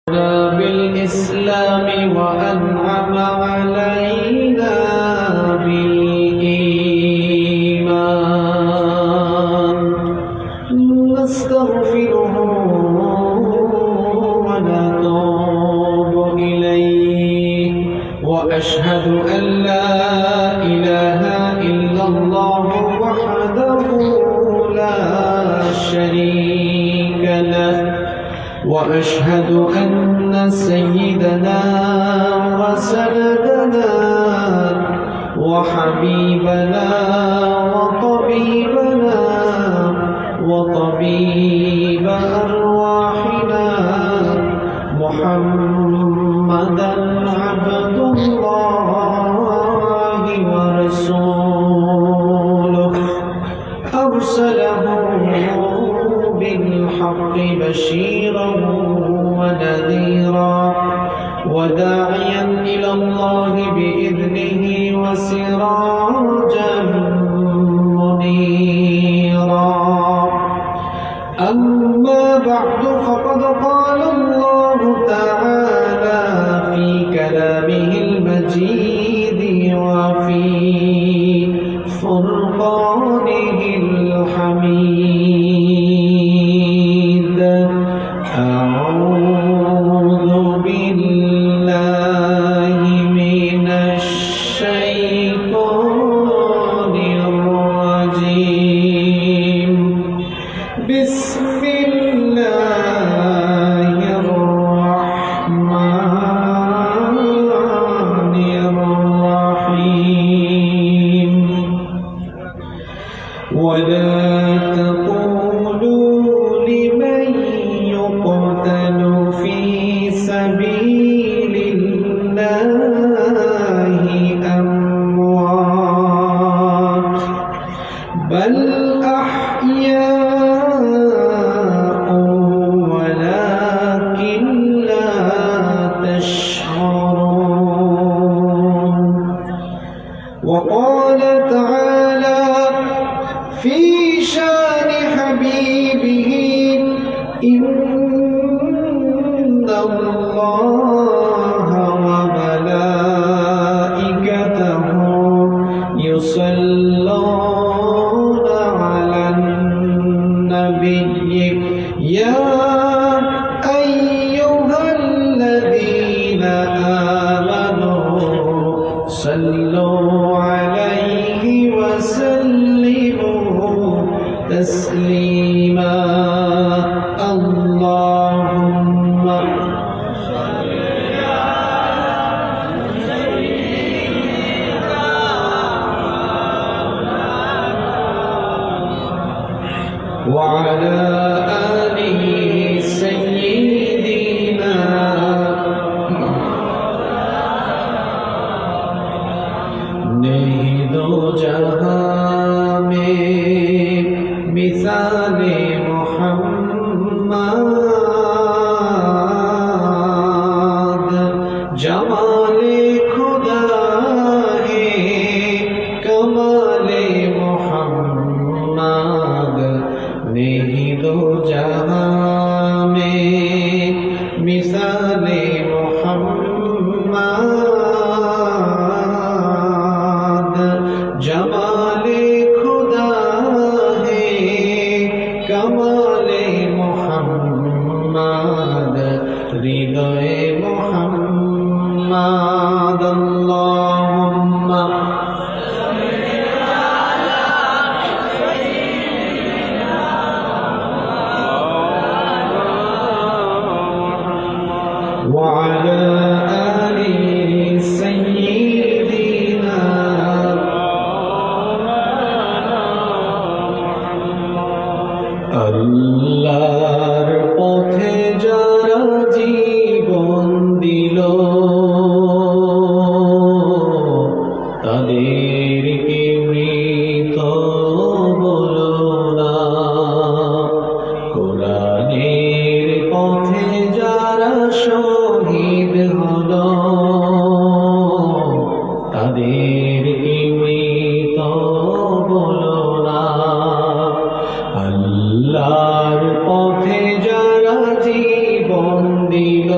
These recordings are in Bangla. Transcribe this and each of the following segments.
بالإسلام وأنعم علينا بالإيمان نستغفره ونتوب إليه وأشهد أن لا إله إلا الله وحده لا شريك له وأشهد أن سيدنا وسندنا وحبيبنا وطبيب أرواحنا محمدا عبد الله ورسوله أرسله بالحق بشيرا ونذيرا وداعيا إلى الله بإذنه وسراجا منيرا أما بعد فقد قال الله تعالى في كلامه المجيد وفي فرقانه الحميد أعوذ بالله من الشيطان الرجيم بسم الله الرحمن الرحيم ولا تقولوا لمن يقتل في سبيل الله أموات بل أحياء ولكن لا تشعرون وقال تعالى في شان حبيبه إن الله وملائكته يصلون على النبي يا أيها الذين آمنوا صلوا عليه وسلموا تسليما اللهم صل على سيدنا وعلى آله سيدنا नहीं दो जहां में मिसाले मोहम्मद जमाले खुदा है कमाले मोहम्मद नहीं दो जहां में मिसाले मोहम्मद जमाले खुदा है कमाले मोहम्मद हृदय मोहम्मद अल्लाहुम्मा وعلى آل سيدنا আল্লাহর পথে যারা জীবন দিল তাদেরকে মৃত বলো না কোরআনের পথে যারা শহীদ হলো তাদেরকে মৃত বলো না আল্লাহর পথে যারা জীবন দিল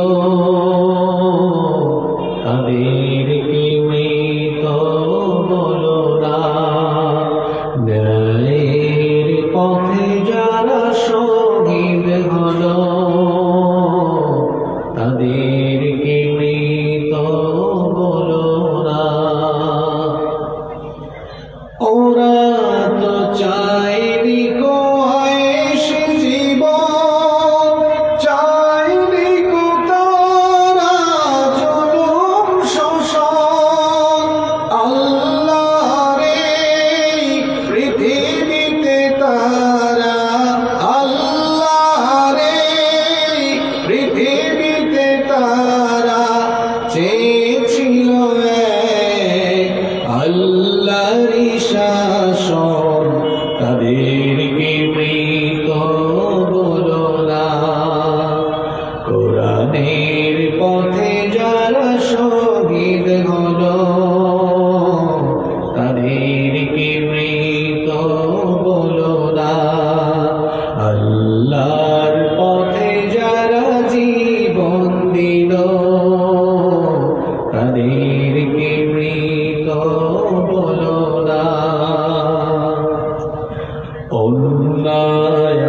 কোরআনের পথে যারা শহীদ হলো তাদেরকে মৃত বলো না। আল্লাহর পথে যারা জীবন দিল তাদেরকে মৃত বলো না। অন্যায়ের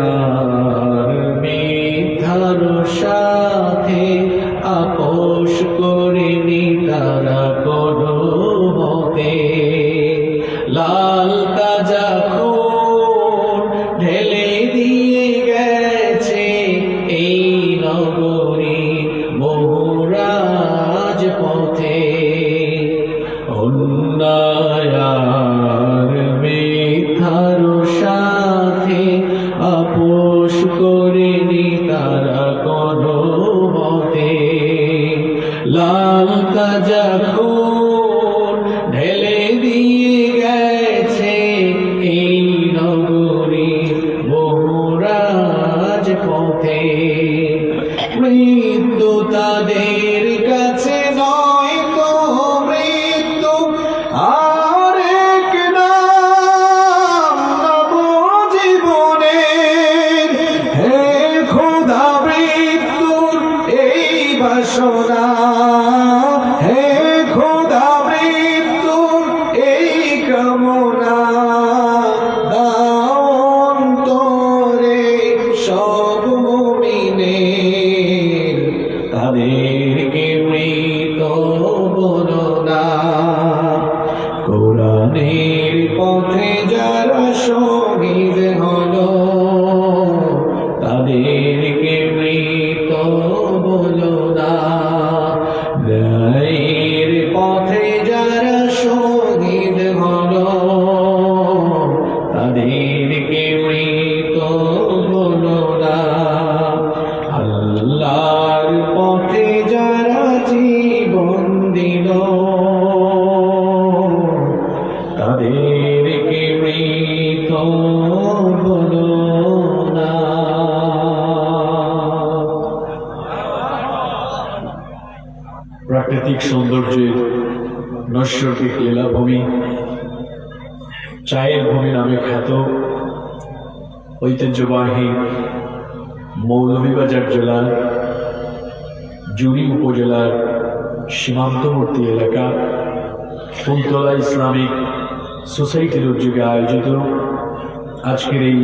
মিথ্যার সাথে আপোষ করেনি তারা কোনো মতে। লাল তাজা খুন ঢেলে দিয়ে গেছে এই নগরী বহুরাজ পথে। অন্যায়ের মিথ্যার সাথে আপোষ করেনি তারা কোনো মতে। লাল তাজা খুন ঢেলে দিয়ে গেছে এই নগরী বহুরাজ পথে। মৃত্যু তাদের কাছে নয় তো মৃত্যু আরেক নাম নবজীবনের। হে খোদা মৃত্যুর এই বাসনা, হে খোদা মৃত্যুর এই কামনা। দাও অন্তরে সব মুমিনের তাদেরকে মৃত বলো না। কোরআনের পথে যারা শহীদ হলো তাদেরকে মৃত বলো না। ন্যায়ের পথে যারা শহীদ হলো তাদেরকে মৃত বলো না। আল্লাহর পথে যারা জীবন দিল তাদেরকে মৃত বলো না। প্রাকৃতিক সৌন্দর্যের নৈসর্গিক লীলাভূমি, চায়ের ভূমি নামে খ্যাত ঐতিহ্যবাহী মৌলভীবাজার জেলার জুড়ি উপজেলার সীমান্তবর্তী এলাকা ফুলতলা ইসলামিক সোসাইটির উদ্যোগে আয়োজিত আজকের এই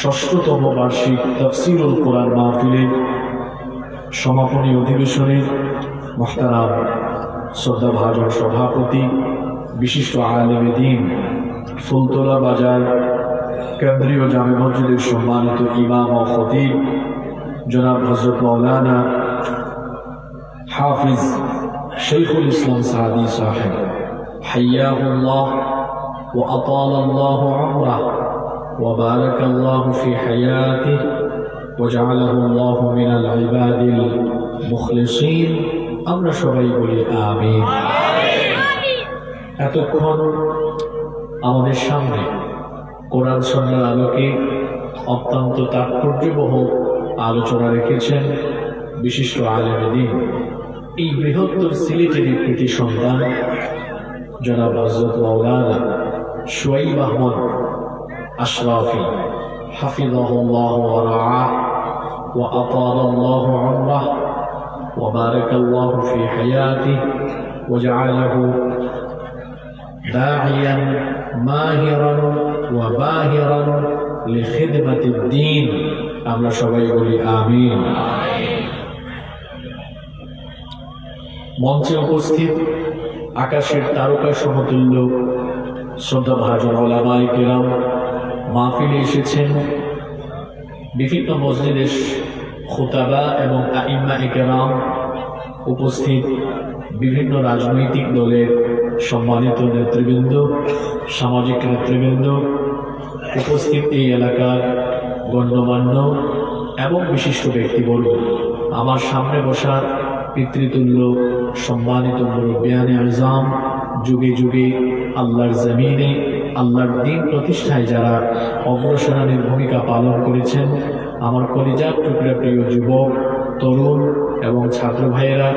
৬ষ্ঠতম বার্ষিক তাফসীরুল কোরআন মাহফিলের সমাপনী অধিবেশনে মুহতারাম শ্রদ্ধাভাজন সভাপতি বিশিষ্ট আলেমে দ্বীন ফুলতলা বাজার কেন্দ্রীয় জামে মসজিদের সম্মানিত ইমাম ও খতিব জনাব হযরত মাওলানা হাফিজ শৈখুল ইসলাম সাদি সাহেব হাইয়াহুল্লাহ ওয়া আতালাল্লাহু উমরাহু ওয়া বারাকাল্লাহু ফি হায়াতিহি ওয়া জাআলাহুল্লাহু মিনাল ইবাদিল মুখলিসিন। আমরা সবাই বলি আমিন। এতক্ষণ আমাদের সামনে কোরআন সুন্নাহর আলোকে অত্যন্ত তাৎপর্যবহ আলোচনা রেখেছেন বিশিষ্ট আলেমে দ্বীন, এই বৃহত্তর সিলেটের কৃতি সন্তান জনাব হযরত মাওলানা শুআইব আহমদ আশরাফি হাফিজাহুল্লাহু ওয়া রাআহ ওয়া আতালাল্লাহু উমরাহু ওয়া বারাকাল্লাহু ফি হায়াতিহি ওয়া জাআলাহু দাঈয়ান মাহিরান ওয়া বাহিরান লিখিদমাতিদ দ্বীন। আমরা সবাই বলি আমিন। মঞ্চে উপস্থিত আকাশের তারকা সমতুল্য শ্রদ্ধাভাজন উলামায়ে কেরাম, মাহফিলে এসেছেন বিভিন্ন মসজিদের খুতাবা এবং আইম্মায়ে কেরাম, উপস্থিত বিভিন্ন রাজনৈতিক দলের সম্মানিত নেতৃবৃন্দ, সামাজিক নেতৃবৃন্দ, উপস্থিত এই এলাকার গণ্যমান্য এবং বিশিষ্ট ব্যক্তিবর্গ, আমার সামনে বসা পিতৃতুল্য সম্মানিত মুরব্বিয়ানে আযম, যুগে যুগে আল্লাহর জমিনে আল্লাহর দ্বীন প্রতিষ্ঠায় যারা অগ্রসরণের ভূমিকা পালন করেছেন, আমার কলিজার টুকরা প্রিয় যুবক, তরুণ এবং ছাত্র ভাইয়েরা,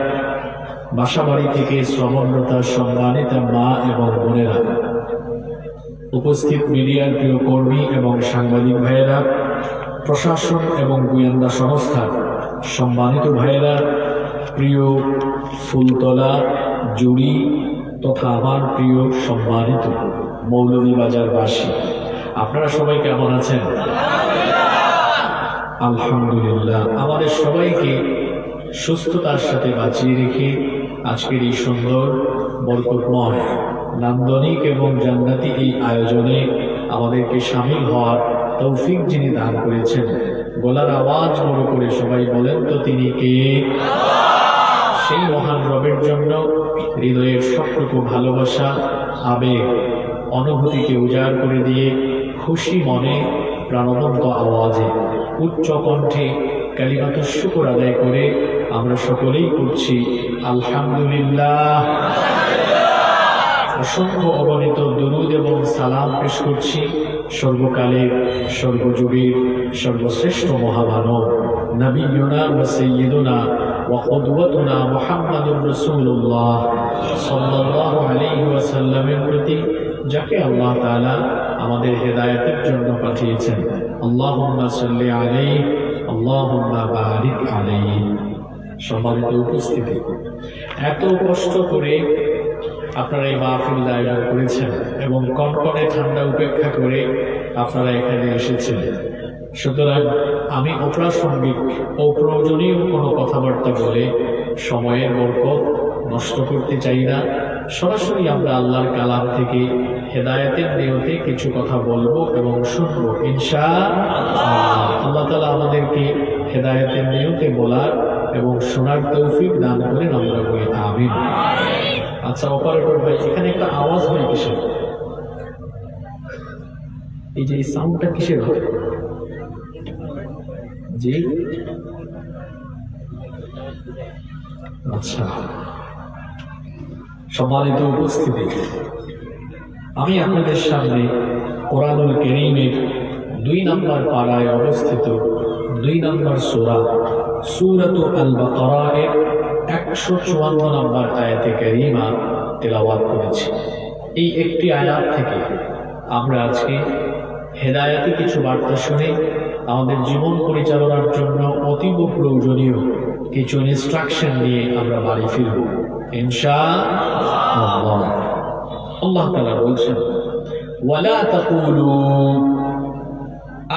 বাসাবাড়ি থেকে শ্রবণরতা সম্মানিত মা এবং বোনেরা, উপস্থিত মিডিয়ার প্রিয় কর্মী এবং সাংবাদিক ভাইয়েরা, প্রশাসন এবং গোয়েন্দা সংস্থার সম্মানিত ভাইয়েরা, প্রিয় ফুলতলা জুড়ি তথা আমার প্রিয় সম্মানিত মৌলভীবাজারবাসী, আপনারা সবাই কেমন আছেন? আলহামদুলিল্লাহ। আমাদের সবাইকে সুস্থতার সাথে বাঁচিয়ে রেখে আজকের এই সুন্দর বরকতময় নান্দনিক এবং জান্নাতি এই আয়োজনে আমাদেরকে শামিল হওয়ার তৌফিক যিনি দান করেছেন, গলার আওয়াজ বড় করে সবাই বলেন তো তিনি কে? সেই মহান রবের জন্য হৃদয়ের সবটুকু ভালোবাসা, আবেগ, অনুভূতিকে উজাড় করে দিয়ে খুশি মনে প্রাণবন্ত আওয়াজে উচ্চ কণ্ঠে কালিমাতুশ শুকর আদায় করে আমরা সকলেই করছি আলহামদুলিল্লাহ। অসংখ্য অগণিত দুরূদ এবং সালাম পেশ করছি সর্বকালের, সর্বযুগের সর্বশ্রেষ্ঠ মহামানব নবিয়ুনা ওয়া সাইয়্যিদুনা ওয়া কুদওয়াতুনা মুহাম্মাদুর রাসূলুল্লাহ সাল্লাল্লাহু আলাইহি ওয়াসাল্লামের প্রতি, যাকে আল্লাহ তাআলা আমাদের হেদায়েতের জন্য পাঠিয়েছেন। আল্লাহুম্মা সাল্লি আলাইহি আল্লাহুম্মা বারিক আলাইহি। সম্মানিত উপস্থিতি, এত কষ্ট করে আপনারা এই মাহফিল আয়োজন করেছেন এবং কনকনে ঠান্ডা উপেক্ষা করে আপনারা এখানে এসেছেন। সুতরাং আমি অপ্রাসঙ্গিক অপ্রয়োজনীয় কোনো কথাবার্তা বলে সময়ের বরকত নষ্ট করতে চাই না। সরাসরি আমরা আল্লাহর কালাম থেকে হেদায়েতের নিয়তে কিছু কথা বলবো এবং শুনবো ইনশাআল্লাহ। আল্লাহ তাআলা আমাদেরকে হেদায়েতের নিয়তে বলার এবং শোনার তৌফিক দান করেন, আমরা বলি আমিন। আচ্ছা অপারেটর ভাই, এখানে একটা আওয়াজ হয় কিসের? এই যে এই সাউন্ডটা কিসের হয়? জি আচ্ছা। সম্মানিত উপস্থিতি, আমি আপনাদের সামনে কোরআনুল কারীমের 2 নম্বর পারায় অবস্থিত 2 নম্বর সূরা সূরাতুল আল-বাকারার 154 নম্বর আয়াতে কারীমা তেলাওয়াত করেছি। এই একটি আয়াত থেকে আমরা আজকে হেদায়েতে কিছু বার্তা শুনে আমাদের জীবন পরিচালনার জন্য অতীব প্রয়োজনীয় কিছু ইনস্ট্রাকশন নিয়ে আমরা বাড়ি ফিরব ইনশাআল্লাহ। আল্লাহ তাআলা বলছেন, ওয়ালা তাকুলু,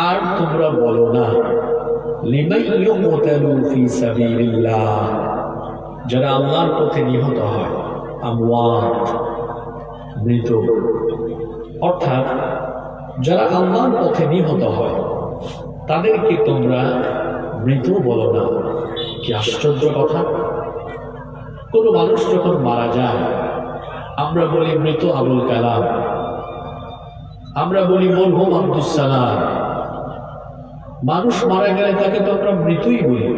আর তোমরা বলো না, লিমান ইউকতালু ফি সাবিলিল্লাহ, যারা আল্লাহর পথে নিহত হয়, আমওয়াত, মৃত, অর্থাৎ যারা আল্লাহর পথে নিহত হয় তাদেরকে তোমরা মৃত বলো না। কি আশ্চর্য কথা! কোনো মানুষ যখন মারা যায় আমরা বলি মৃত আবুল কালাম, আমরা বলি মরহুম আব্দুস সালাম। মানুষ মারা গেলে তাকে তো আমরা মৃতই বলি,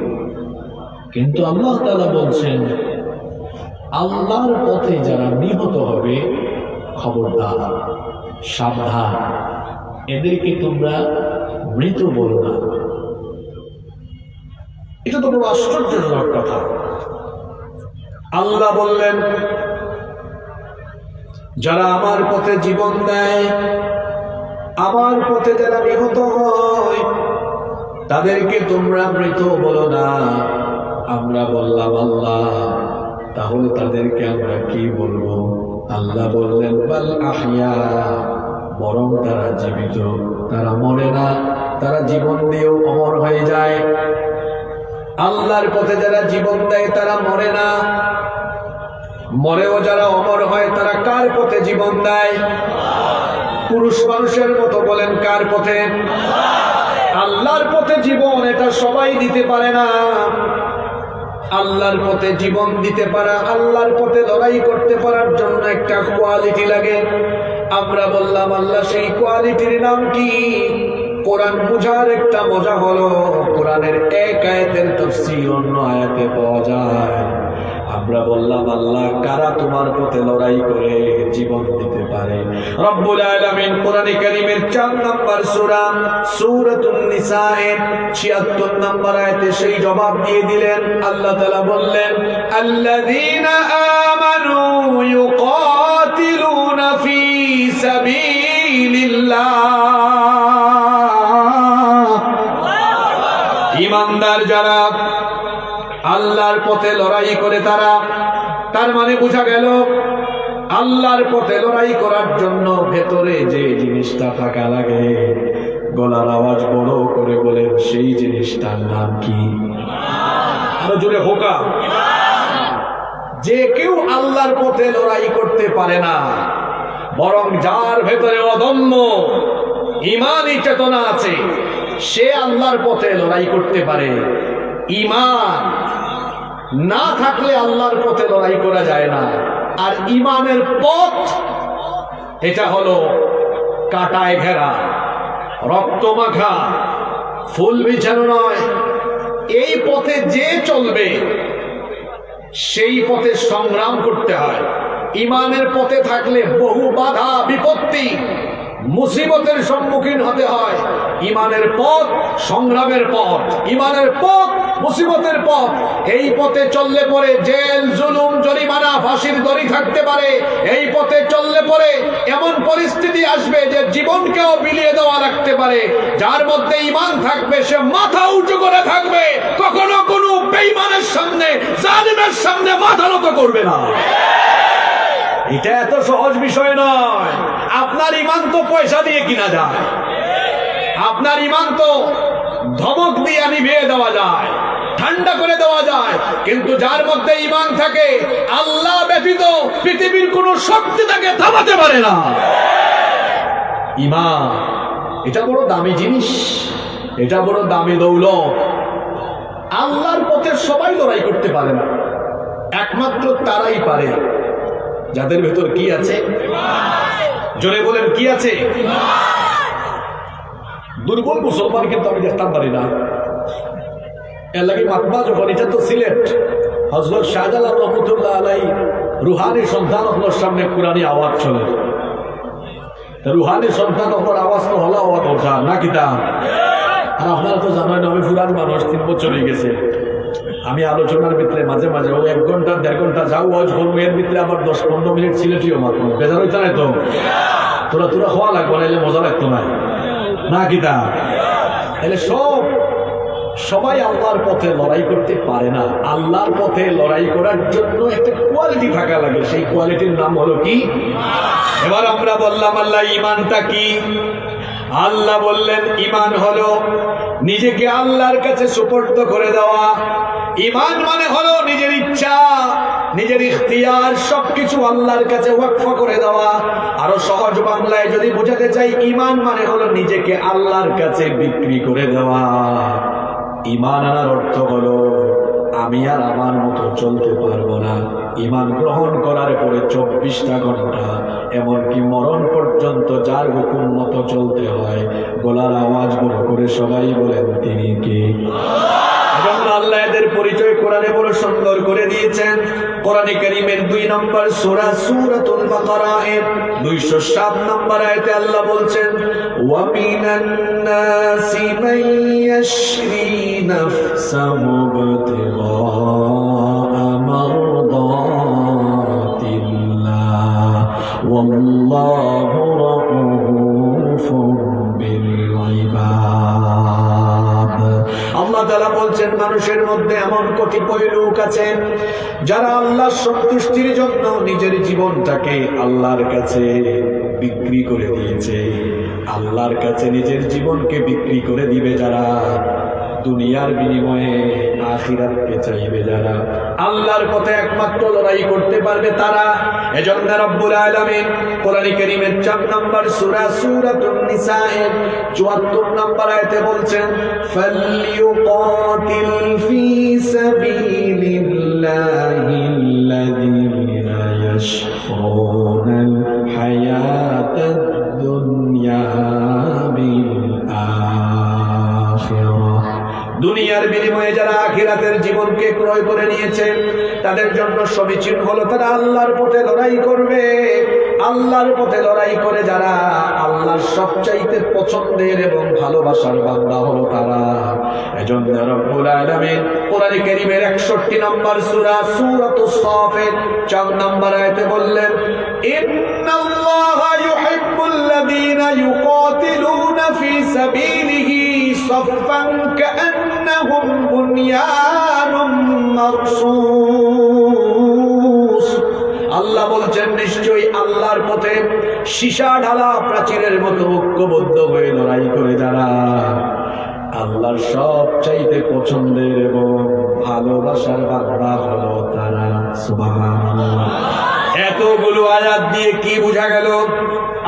কিন্তু আল্লাহ তাআলা বলছেন আল্লাহর পথে যারা নিহত হবে, খবরদার, সাবধান, এদেরকে তোমরা মৃত বলো না। এটা তো বড় আশ্চর্যজনক কথা। আল্লাহ বললেন যারা আমার পথে জীবন দেয়, আমার পথে যারা নিহত হয়, তাদেরকে তোমরা মৃত বলো না। আমরা বললাম আল্লাহ, তাহলে তাদেরকে আমরা কি বলবো? আল্লাহ বললেন বাল আহইয়া, বরং তারা জীবিত, তারা মরে না, তারা জীবন দিয়েও অমর হয়ে যায়। আল্লাহর পথে যারা জীবন দেয় তারা মরে না, মরেও যারা অমর হয় তারা কার পথে জীবন দেয়? পুরুষ মানুষের মতো বলেন কার পথে? আল্লাহর পথে জীবন এটা সবাই দিতে পারে না। আল্লাহর পথে জীবন দিতে পারা, আল্লাহর পথে লড়াই করতে পারার জন্য একটা কোয়ালিটি লাগে। আমরা বললাম আল্লাহ সেই কোয়ালিটির নাম কি? কোরআন বুঝার একটা মজা হলো কোরআনের এক আয়াতের তাফসীর অন্য আয়াতে পাওয়া যায়। আমরা আমরা বললাম, আল্লাহ কারা তোমার পথে লড়াই করে জীবন দিতে পারে? রব্বুল আলামিন কোরআনে কারীমের 4 নম্বর সূরা সূরাতুন নিসা এর 76 নম্বর আয়াতে সেই জবাব দিয়ে দিলেন। আল্লাহ তাআলা বললেন, আল্লাযীনা আমানু ইউকাতিলুনা ফী সাবিলিল্লাহ। ঈমানদার যারা আল্লাহর পথে লড়াই করে তার মানে বোঝা গেল আল্লাহর পথে লড়াই করার জন্য ভেতরে যে জিনিসটা থাকা লাগে, গলার আওয়াজ বড় করে বলেন সেই জিনিসটার নাম কি? আরো জোরে হোকা। যে কেউ আল্লাহর পথে লড়াই করতে পারে না, বরং যার ভেতরে অদম্য ঈমানী চেতনা আছে সে আল্লাহর পথে লড়াই করতে পারে। ঈমান না থাকলে আল্লাহর পথে লড়াই করা যায় না। আর ঈমানের পথ এটা হলো কাঁটায় ঘেরা, রক্ত মাখা, ফুল বিছানো নয়। এই পথে যে চলবে সেই পথে সংগ্রাম করতে হয়। ঈমানের পথে থাকলে বহু বাধা বিপত্তি মুসিবতের সম্মুখীন হতে হয়। ঈমানের পথ সংগ্রামের পথ, ঈমানের পথ মুসিবতের পথ। এই পথে চললে পরে জেল, জুলুম, জরিমানা, ফাঁসির দড়ি থাকতে পারে। এই পথে চললে পরে এমন পরিস্থিতি আসবে যে জীবনকেও বিলিয়ে দেওয়া লাগতে পারে। যার মধ্যে ঈমান থাকবে সে মাথা উঁচু করে থাকবে, কখনো কোনো বেঈমানের সামনে, জালিমের সামনে মাথা নত করবে না। এটা এত সহজ বিষয় নয়। আপনার ঈমান তো পয়সা দিয়ে কিনা যায়, আপনার ঈমান তো ধমক দিয়ে নিভিয়ে দেওয়া যায়, ঠান্ডা করে দেওয়া যায়। কিন্তু যার মধ্যে ঈমান থাকে, আল্লাহ ব্যতীত পৃথিবীর কোন শক্তি তাকে থামাতে পারে না। ঈমান এটা বড় দামি জিনিস, এটা বড় দামি দৌলত। আল্লাহর পথে সবাই লড়াই করতে পারে না, একমাত্র তারাই পারে যাদের ভেতর কি আছে? জোরে বলেন কি আছে? দুর্বল মুসলমান কিন্তু আমি দেখতাম পারি না। এর লাগে মাতবা যখন, এটা তো সিলেট, হযরত শাহজালাল রহমতুল্লাহ আলাইহি রুহানি সন্তান হলোর সামনে কোরআনি আওয়াজ চলে। রুহানি সন্তান হলোর আওয়াজ তো হলো আওয়াজ ওঠা না কিতা। আর আপনারা তো জানেন আমি পুরান মানুষ, 3 বছর হয়ে গেছে। আমি আলোচনার ভিতরে মাঝে মাঝে ও 1 ঘন্টা 1.5 ঘন্টা যাও ওয়াজ করবো, এর ভিতরে আমার 10-15 মিনিট সিলেটিও মাত্র। বেজার হইতে নাই তো? তোরা হওয়া লাগবে না, এলে মজা লাগতো না না কিতা। এলে সবাই আল্লাহর পথে লড়াই করতে পারে না। আল্লাহর পথে লড়াই করার জন্য একটা কোয়ালিটি থাকা লাগে, সেই কোয়ালিটির নাম হলো কি? এবার আমরা বললাম আল্লাহ ঈমানটা কি? আল্লাহ বললেন ঈমান হলো নিজেকে আল্লাহর কাছে সুপর্দ করে দেওয়া। ঈমান মানে হলো নিজের ইচ্ছা, নিজের ইখতিয়ার সবকিছু আল্লাহর কাছে ওয়াকফ করে দেওয়া। আরো সহজ বাংলায় যদি বোঝাতে চাই, ঈমান মানে হলো নিজেকে আল্লাহর কাছে বিক্রি করে দেওয়া। ঈমান আনার অর্থ হলো আমি আর আমার মতো চলতে পারবো না। ঈমান গ্রহণ করার পরে 24টা ঘন্টা এমনকি মরণ পর্যন্ত যার হুকুম মতো চলতে হয়। গলার আওয়াজ বড় করে সবাই বলেন তিনি কে? আল্লাহ এদের পরিচয় কোরআনে বড় সুন্দর করে দিয়েছেন। কোরআনে কারীমের 2 নম্বর সূরা সূরাতুল বাকারা এর 207 নম্বর আয়াতে আল্লাহ বলছেন, ওয়া মিনান নাসি মান ইয়াশরি নাফসাহু ইবতিগা মারদাতিল্লাহ ওয়াল্লাহু রাউফুর বিল ইবাদ। আল্লাহ তাআলা বলছেন, মানুষের মধ্যে এমন কতিপয় লোক আছে যারা আল্লাহর সন্তুষ্টির জন্য নিজের জীবনটাকে আল্লাহর কাছে বিক্রি করে দিয়েছে। আল্লাহর কাছে নিজের জীবনকে বিক্রি করে দিবে যারা, দুনিয়ার বিনিময়ে আখিরাতকে চাইবে যারা, আল্লাহর পথে একমাত্র লড়াই করতে পারবে তারা। এজন্য রব্বুল আলামিন কোরআনে কারীমের 4 নম্বর সূরা সূরাতুন নিসা এর 74 নম্বর আয়াতে বলছেন, ফালইউকাতিল ফি সাবিলিল্লাহিল্লাযীনা ইয়াশরুনাল হায়াতাদ দুনিয়া বিল আখিরাহ। দুনিয়ার বিনিময়ে যারা আখিরাতের জীবনকে ক্রয় করে নিয়েছে তাদের জন্য সমীচীন হলো তারা আল্লাহর পথে লড়াই করবে। আল্লাহর পথে লড়াই করে যারা আল্লাহর সবচাইতে পছন্দের এবং ভালোবাসার বান্দা হলো তারা। এজন্য রব্বুল আলামিন কোরআন কারীমের 61 নম্বর সূরা সূরাতুস সাফাত 4 নম্বর আয়াতে বললেন, ইন্নাল্লাহা ইউহিব্বুল্লাযীনা ইউকাতিলুনা ফী সাবিলিহি সাফফান কাআন্নাহুম বুনয়ানুম মারসুস। আল্লাহ বলছেন, নিশ্চয়ই আল্লাহর পথে সীসা ঢালা প্রাচীরের মতো ঐক্যবদ্ধ হয়ে লড়াই করে যারা আল্লাহর সবচাইতে পছন্দের এবং ভালোবাসার বান্দা হলো তারা। সুবহানাল্লাহ। এতগুলো আয়াত দিয়ে কি বোঝা গেল?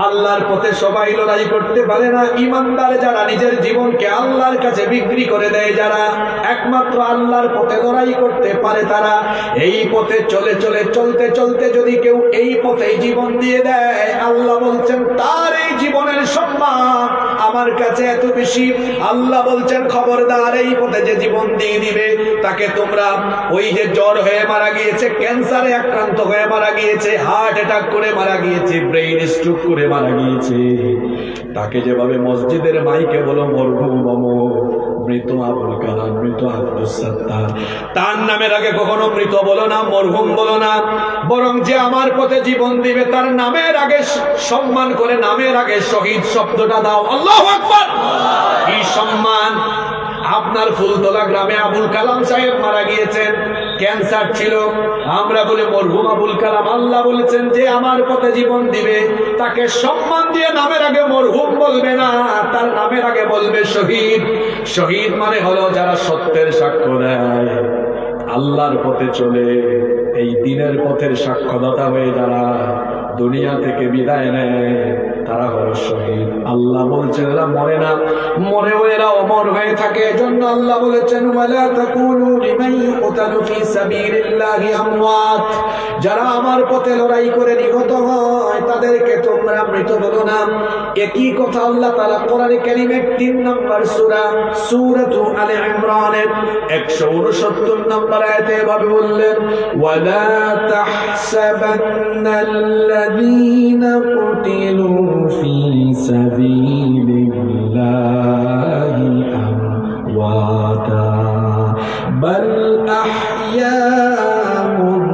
আল্লাহর পথে সবাই লড়াই করতে পারে না। ঈমানদার যারা নিজের জীবনকে আল্লাহর কাছে বিক্রি করে দেয়, যারা একমাত্র আল্লাহর পথে লড়াই করতে পারে, তারা এই পথে চলতে চলতে যদি কেউ এই পথে জীবন দিয়ে দেয়, আল্লাহ বলছেন তার এই জীবনের সম্মান আমার কাছে এত বেশি। আল্লাহ বলছেন, খবরদার, এই পথে যে জীবন দিয়ে দিবে তাকে তোমরা ওই যে জ্বর হয়ে মারা গিয়েছে, ক্যান্সারে আক্রান্ত হয়ে মারা গিয়েছে, হার্ট অ্যাটাক করে মারা গিয়েছে, ব্রেইন স্ট্রোক করে মারা গিয়েছে, তাকে যেভাবে মসজিদের মাইকে বলো মরহুম মৃত আবুল কালাম, মৃত আব্দুস সাত্তার, তার নামের আগে কখনো মৃত বলো না, মরহুম বলো না, বরং যে আমার পথে জীবন দিবে তার নামের আগে সম্মান করে নামের আগে শহীদ শব্দটা দাও। আল্লাহু আকবার। এই সম্মান। আপনার ফুলতলা গ্রামে আবুল কালাম সাহেব মারা গিয়েছেন, ক্যান্সার ছিল, আমরা বলে মরহুম আবুল কালাম। আল্লাহ বলেছেন যে আমার পথে জীবন দিবে তাকে সম্মান দিয়ে নামের আগে মরহুম বলবে না, তার নামের আগে বলবে শহীদ। শহীদ মানে হলো যারা সত্যের সাক্ষ্য দেয়, আল্লাহর পথে চলে, এই দিনের পথের সাক্ষ্যদাতা হয়ে যারা দুনিয়া থেকে বিদায় নেয়, তারা হলো শহীদ। আল্লাহ বলছেন এরা মরে না, মরেও এরা অমর হয়ে থাকে। এজন্য আল্লাহ বলেছেন, ওয়ালা তাকুলু লিমান ইউকতালু ফী সাবিলিল্লাহি আমওয়াত, যারা আমার পথে লড়াই করে নিহত হয় তাদেরকে তোমরা মৃত বলো না। একই কথা আল্লাহ তাআলা কোরআনে কারীমের 3 নম্বর সূরা সূরাতু আলে ইমরানের 169 নম্বর আয়াতে এভাবে বললেন, ওয়ালা তাহসাবান্নাল্লাযীনা কুতিলু ফী সাবিলিল্লাহি আমওয়াতা বাল আহইয়াউন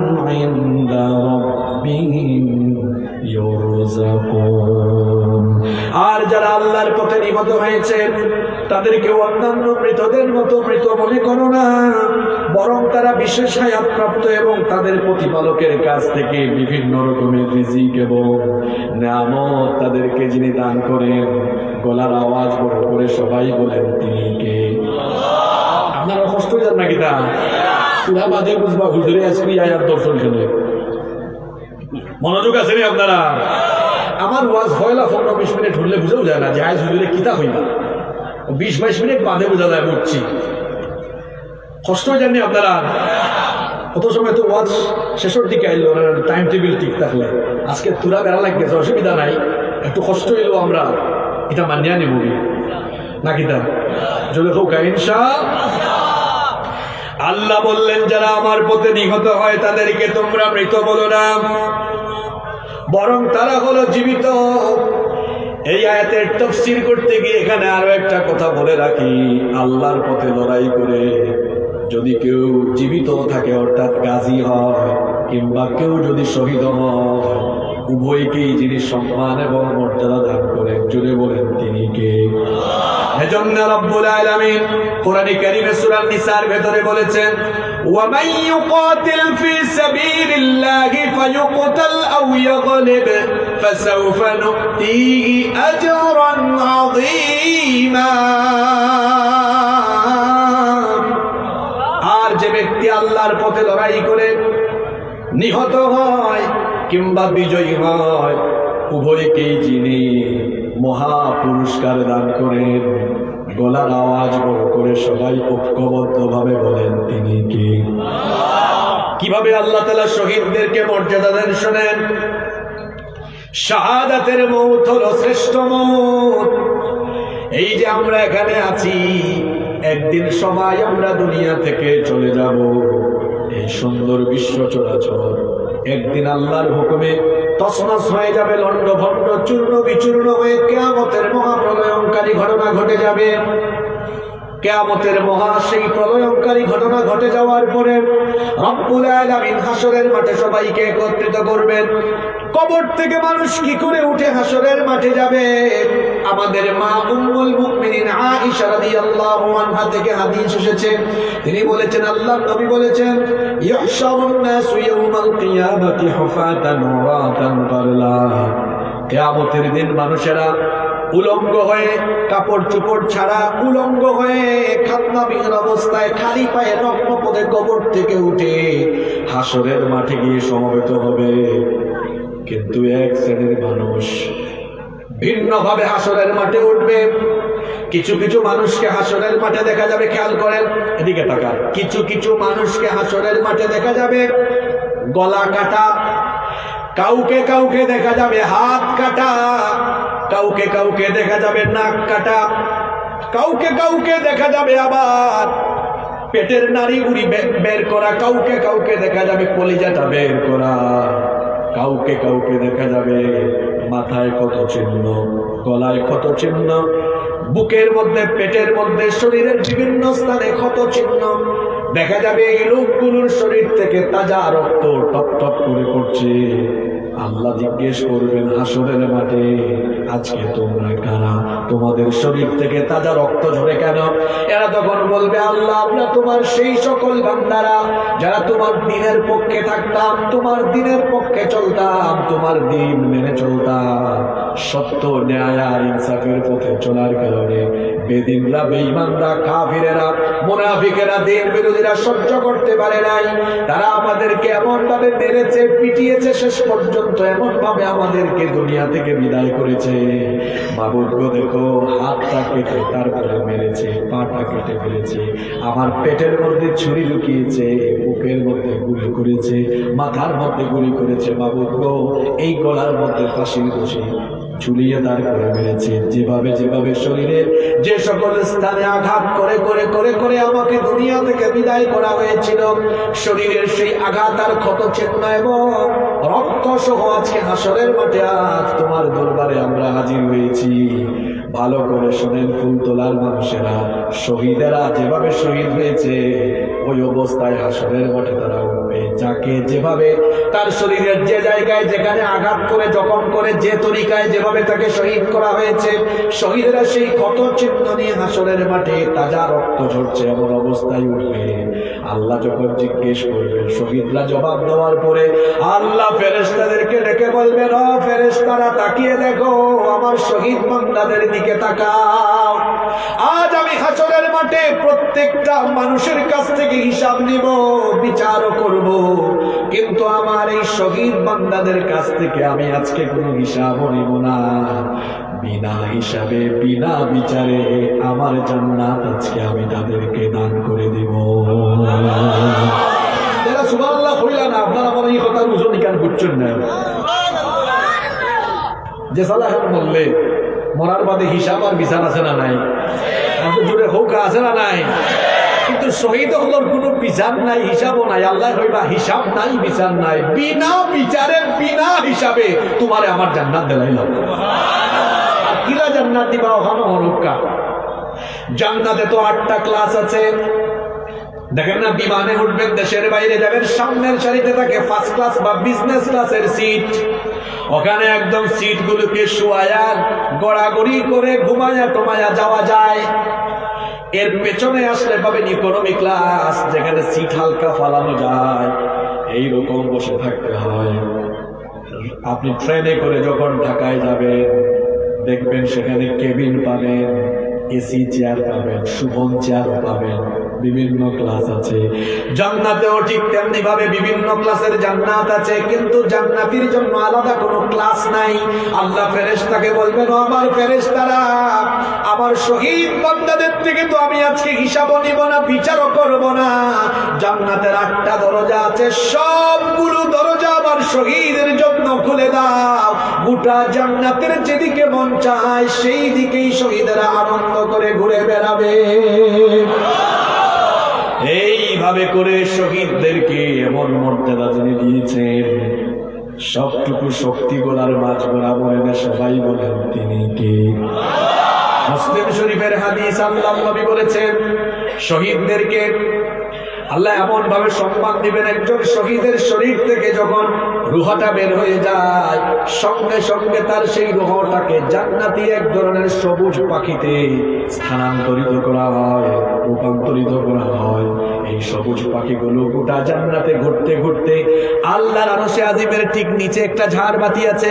ইনদা রাব্বিহিম ইউরযাকুন। আর যারা আল্লাহর পথে নিহত হয়েছে তাদেরকে অন্যান্য মৃতদের মতো মৃত মনে করো না, বরং তারা বিশেষ হায়াত প্রাপ্ত এবং তাদের প্রতিপালকের কাছ থেকে বিভিন্ন রকমের রিজিক এবং নিয়ামত তাদেরকে যিনি দান করেন। গলার আওয়াজ বড় করে সবাই বলেন, তিনি কে? আপনারা কষ্ট হয়ে যান নাকি? তা পুরা বাদে বুঝবা হুজুরে আজকে আয়াত দর্শন খেলে মনোযোগ আছে নি আপনারা? আমার ওয়াজ হয়লা 15-20 মিনিট হলে বুঝেও যায় না যে আজ হুজুরে কিতা হইলা, 20-22 মিনিট বাদে বোঝা যায় বুঝছি। কষ্ট হয়ে যাননি আপনারা? কত সময় তো ওয়াজ শেষের দিকে আইলো, টাইম টেবিল ঠিক থাকলে আজকে তুরা বেড়া লাগতেছে, অসুবিধা নাই, একটু কষ্ট হইলো, আমরা এটা মানিয়া নেব নাকি? তা যদি হোক ইনশাআল্লাহ। আল্লাহ বললেন যারা আমার পথে নিহত হয় তাদেরকে তোমরা মৃত বলো না, বরং তারা হলো জীবিত। এই আয়াতের তাফসীর করতে গিয়ে এখানে আরো একটা কথা বলে রাখি, আল্লাহর পথে লড়াই করে যদি কেউ জীবিত থাকে অর্থাৎ গাজী হয় কিংবা কেউ যদি শহীদ হয়, উভয়কেই যিনি সম্মান এবং মর্যাদা দান করেন, জুড়ে বলেন তিনি কে? এজন্য রব্বুল আলামিন কোরআনে কারীমে সূরা নিসার ভেতরে বলেছেন, ওয়ামান ইউকাতিল ফী সাবিলিল্লাহি ফায়ুকতাল আও ইয়াগলিব ফাসাউফা নু'তিহি আজরান আযীমা। আর যে ব্যক্তি আল্লাহর পথে লড়াই করে নিহত হয় কিংবা বিজয়ী হয়, উভয়কেই যিনি মহা পুরস্কার দান করেন। গলার আওয়াজ বড় করে সবাই ঐক্যবদ্ধভাবে বলেন, তিনি কে? কিভাবে আল্লাহ তাআলা শহীদদেরকে মর্যাদা দেন শোনেন। শাহাদাতের মওত হলো শ্রেষ্ঠ মওত। এই যে আমরা এখানে আছি, একদিন সবাই আমরা দুনিয়া থেকে চলে যাব। এই সুন্দর বিশ্ব চরাচর একদিন আল্লাহর হুকুমে তছনছ হয়ে যাবে, লণ্ডভণ্ড চূর্ণ বিচূর্ণ হয়ে কিয়ামতের মহাপ্রলয়ঙ্কারী ঘটনা ঘটে যাবে। কিয়ামতের সেই প্রলয়ঙ্কারী ঘটনা ঘটে যাওয়ার পরে রব্বুল আলামিন হাসরের মাঠে সবাইকে একত্রিত করবেন। কবর থেকে মানুষ কি করে উঠে হাসরের মাঠে যাবে? আমাদের মা উম্মুল মুমিনিন আয়েশা রাদিয়াল্লাহু আনহা থেকে হাদিস এসেছে, তিনি বলেছেন, আল্লাহর নবী বলেছেন, ইহশারুন নাসু ইয়াউমাল কিয়ামাতি হুফাতান ওয়ারাতান গারলা। কিয়ামতের দিন মানুষেরা উলঙ্গ হয়ে, কাপড় চোপড় ছাড়া উলঙ্গ হয়ে খাতনাবিহীন অবস্থায় খালি পায়ে নগ্ন পদে কবর থেকে উঠে হাসরের মাঠে গিয়ে সমবেত হবে। কিন্তু এক শ্রেণীর মানুষ ভিন্নভাবে হাসরের মাঠে উঠবে। কিছু কিছু মানুষকে হাসরের মাঠে দেখা যাবে, খেয়াল করেন, এদিকে তাকান, কিছু কিছু মানুষকে হাসরের মাঠে দেখা যাবে গলা কাটা, কাউকে কাউকে দেখা যাবে হাত কাটা, কাউকে কাউকে দেখা যাবে নাক কাটা, কাউকে কাউকে দেখা যাবে আবার পেটের নাড়িগুড়ি বের করা, কাউকে কাউকে দেখা যাবে কলিজাটা বের করা, কাউকে কাউকে দেখা যাবে মাথায় ক্ষত চিহ্ন, গলায় ক্ষত চিহ্ন, বুকের মধ্যে, পেটের মধ্যে, শরীরের বিভিন্ন স্থানে ক্ষত চিহ্ন দেখা যাবে। এই লোকগুলোর শরীর থেকে তাজা রক্ত টপ টপ করে পড়ছে। আল্লাহ জিজ্ঞেস করবেন হাসরের মাঠে, আজকে তোমরা কারা? তোমাদের শরীর থেকে তাজা রক্ত ঝরে কেন? এরা তখন বলবে, আল্লাহ, আমরা তোমার সেই সকল বান্দারা যারা তোমার দ্বীনের পক্ষে থাকতাম, তোমার দ্বীনের পক্ষে চলতাম, তোমার দ্বীন মেনে চলতাম। সত্য, ন্যায় আর ইনসাফের পথে চলার কারণে বেদিনরা, বেঈমানরা, কাফিরেরা, মুনাফিকেরা, দ্বীন বিরোধীরা সহ্য করতে পারে নাই। তারা আমাদেরকে এমন ভাবে মেরেছে, পিটিয়েছে, শেষ পর্যন্ত এমন ভাবে আমাদেরকে দুনিয়া থেকে বিদায় করেছে। মাবুদ গো, দেখো, হাতটা কেটে তারপরে মেরেছে, পাটা কেটে ফেলেছে, আমার পেটের মধ্যে ছুরি ঢুকিয়েছে, বুকের মধ্যে গুলি করেছে, মাথার মধ্যে গুলি করেছে। মাবুদ গো, এই গলার মধ্যে ফাঁসির রশি ঝুলিয়ে দাঁড় করে মেরেছে। যেভাবে যেভাবে শরীরের যে সকল স্থানে আঘাত করে করে করে করে আমাকে দুনিয়া থেকে বিদায় করা হয়েছিল, শরীরের সেই আঘাত আর ক্ষত চিহ্ন এবং রক্ত সহ আজকে হাসরের মাঠে আজ তোমার দরবারে আমরা হাজির হয়েছি। ভালো করে শোনেন, ফুলতলার মানুষেরা, শহীদেরা যেভাবে শহীদ হয়েছে ওই অবস্থায় হাসরের মাঠে তারা উঠবে। যাকে যেভাবে তার শরীরের যে জায়গায় যেখানে আঘাত করে, জখম করে, যে তরিকায় যেভাবে তাকে শহীদ করা হয়েছে, শহীদেরা সেই ক্ষত চিহ্ন নিয়ে হাসরের মাঠে তাজা রক্ত ঝরছে এমন অবস্থায় উঠবে। আল্লাহ যখন জিজ্ঞেস করবেন, শহীদরা জবাব দেওয়ার পরে আল্লাহ ফেরেশতাদেরকে ডেকে বলবেন, ও ফেরেশতারা, তাকিয়ে দেখো, আমার শহীদ বান্দাদের দিকে তাকাও। আজ আমি হাসরের মাঠে প্রত্যেকটা মানুষের কাছ থেকে হিসাব নিব, বিচারও করব, কিন্তু আমার এই শহীদ বান্দাদের কাছ থেকে আমি আজকে কোনো হিসাবও নিব না। বিনা হিসাবে, বিনা বিচারে আমার জান্নাত আজকে আমি তাদেরকে দান করে দিব। যারা সুবহানাল্লাহ কইলা না, আপনারা আমার এই কথার ওজন কেন বুঝছেন না? যে সালাহ বললে মরার বাদে হিসাব আর বিচার আছে না নাই? এত জোরে হোক আছে না নাই? কিন্তু শহীদ হলোর কোনো বিচার নাই, হিসাবও নাই। আল্লাহ কইবা হিসাব নাই, বিচার নাই, বিনা বিচারে, বিনা হিসাবে তোমারে আমার জান্নাত দিলাইলাম। কিলা জান্নাত দিবা ওখানে হরক্কা? জান্নাতে তো 8টা ক্লাস আছে। দেখেন না, বিমানে উঠবেন, দেশের বাইরে যাবেন, সামনের সারিতে থাকে ফার্স্ট ক্লাস বা বিজনেস ক্লাসের সিট। ওখানে একদম সিটগুলোকে শোয়ায়া গড়াগড়ি করে ঘুমায়া টমায়া যাওয়া যায়। এর পেছনে আসলে পাবেন ইকোনমি ক্লাস, যেখানে সিট হালকা ফালানো যায়, এইরকম বসে থাকতে হয়। আপনি ট্রেনে করে যখন ঢাকায় যাবেন, দেখবেন সেখানে কেবিন পাবেন, এসি চেয়ার পাবেন, শুভন চেয়ারও পাবেন, বিভিন্ন ক্লাস আছে। জান্নাতেও ঠিক তেমনি ভাবে বিভিন্ন ক্লাসের জান্নাত আছে, কিন্তু জান্নাতীর জন্য আলাদা কোনো ক্লাস নাই। আল্লাহ ফেরেশতাকে বলবেন, আমার ফেরেশতারা, আমার শহীদ বান্দাদের থেকে তো আমি আজকে হিসাবও নিব না, বিচারও করব না। জান্নাতের 8টা দরজা আছে, সবগুলো দরজা আমার শহীদের জন্য খুলে দাও। গোটা জান্নাতের যেদিকে মন চায় সেই দিকেই শহীদেরা আনন্দ করে ঘুরে বেড়াবে। এই এইভাবে করে শহীদদেরকে এমন মর্যাদা যিনি দিয়েছেন, সবটুকু শক্তি গোলার মাঝ বরাবর এনে সবাই বলেন তিনি কে? মুসলিম শরীফের হাদিস, আল্লাহ নবী বলেছেন শহীদদেরকে আল্লাহ এমন ভাবে সম্মান দিবেন, একজন শহীদের শরীর থেকে যখন রুহটা বের হয়ে যায়, সঙ্গে সঙ্গে তার সেই রুহটাকে জান্নাতি এক ধরনের সবুজ পাখিতে স্থানান্তরিত করা হয়, রূপান্তরিত করা হয়। এই সবুজ পাখিগুলো গোটা জান্নাতে ঘুরতে ঘুরতে আল্লাহর আরশে আজিমের ঠিক নিচে একটা ঝাড়বাতি আছে,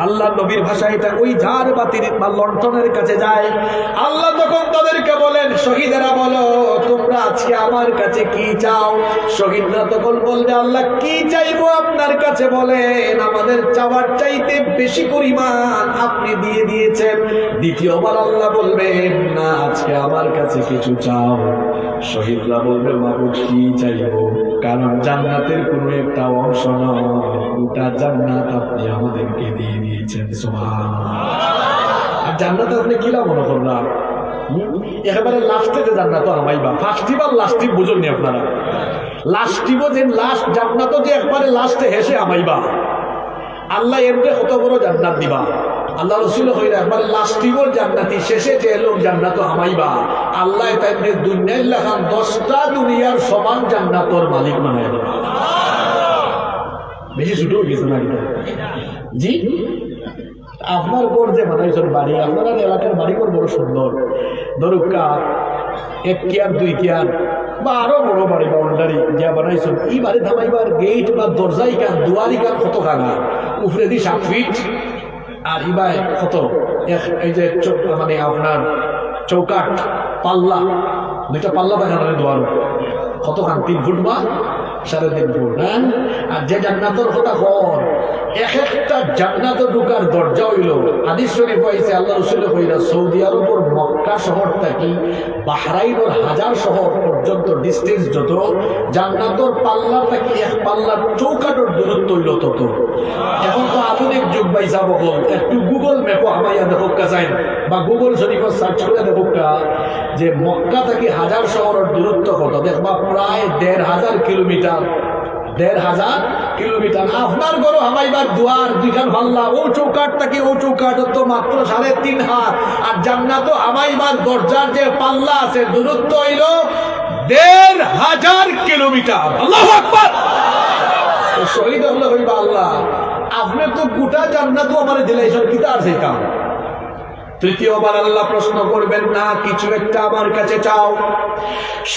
আল্লাহ নবীর ভাষায় এটা ওই ঝাড়বাতির বা লণ্ঠনের কাছে যায়। আল্লাহ তখন তাদেরকে বলেন, শহীদেরা বলো তোমরা আজকে আমার কাছে কি চাও? শহীদরা তখন বলবে, আল্লাহ কি চাইবো আপনার কাছে বলেন, আমাদের চাওয়ার চাইতে বেশি পরিমাণ আপনি দিয়ে দিয়েছেন। দ্বিতীয়বার আল্লাহ বলবেন, না আজকে আমার কাছে কিছু চাও। শহীদরা বলবে, মাবুদ কি চাইবো? কারণ জান্নাতের কোনো একটা অংশ নয়, গোটা জান্নাত আপনি আমাদেরকে দিয়ে দিয়েছেন। সুবহানাল্লাহ। আর জান্নাতে আপনি কি লাভ মনে করলাম? একেবারে লাস্টে যে জান্নাত আমাইবা, ফার্স্টিভ আর লাস্টিভ বুঝুননি আপনারা। লাস্টিভ যে লাস্ট জান্নাত যে একবারে লাস্টে হেসে আমাইবা, আল্লাহ এমনি কত বড় জান্নাত দিবা। আল্লাহ রসুল হইরা একবারে লাস্টিভর জান্নাতি, শেষে যে লোক জান্নাত আমাইবা, আল্লাহ তাইলে দুনিয়ার লাগান 10টা দুনিয়ার সমান জান্নাতর মালিক বানাই দেবা। বেশি ছুটো কিছু না জি। আপনার ঘর যে বানাইছেন বাড়ি, আপনার এলাকার বাড়িঘর বড় সুন্দর, ধরুকা 1 কেয়ার 2 কেয়ার বা আরো বড় বাড়ি বাউন্ডারি যা বানাইছেন, এই বাড়ি থামাইবার গেট বা দরজাই কান দুয়ারি কান কত খানা, উপরে দি 7 ফিট, আর ইবাই কত এই যে মানে আপনার চৌকাট পাল্লা, 2টা পাল্লা বানানো দুয়ার কত খান, 3 ফুট বা 3.5 ফুট। হ্যাঁ, আর যে জান্নাতের কথা ঘর, এক একটা জান্নাতে ঢুকার দরজা হইল, হাদিস শরীফ হয়েছে আল্লাহ রসুল কইরা সৌদি আরবের মক্কা শহর থেকে বাহরাইনের হাজার শহর পর্যন্ত ডিস্টেন্স যত, জান্নাতের পাল্লা থেকে এক পাল্লার চৌকাটের দূরত্ব হইল তত। এখন তো আধুনিক যুগ বাইসা বকল, একটু গুগল ম্যাপও আমাইয়া দেখা যায় বা গুগল শরীফ সার্চ করে দেখা যে মক্কা থেকে হাজার শহরের দূরত্ব কত, দেখবা প্রায় 1,500 কিলোমিটার। 1,500 কিলোমিটার। আপনার ঘর হামাইবার দুয়ার 2খান পাল্লা, ও চৌকাট থেকে ও চৌকাট তো মাত্র 3.5 হাত। আর জান্নাত হামাইবার দরজার যে পাল্লা আছে দূরত্ব হইল 1,500 কিলোমিটার। আল্লাহু আকবার। শহীদ হলে হইবা আল্লাহ, আপনি তো গোটা জান্নাতও আমার দিলাইছেন, কি তার সেই কাম? তৃতীয়বার আল্লাহ প্রশ্ন করবেন, না কিছু একটা আমার কাছে চাও।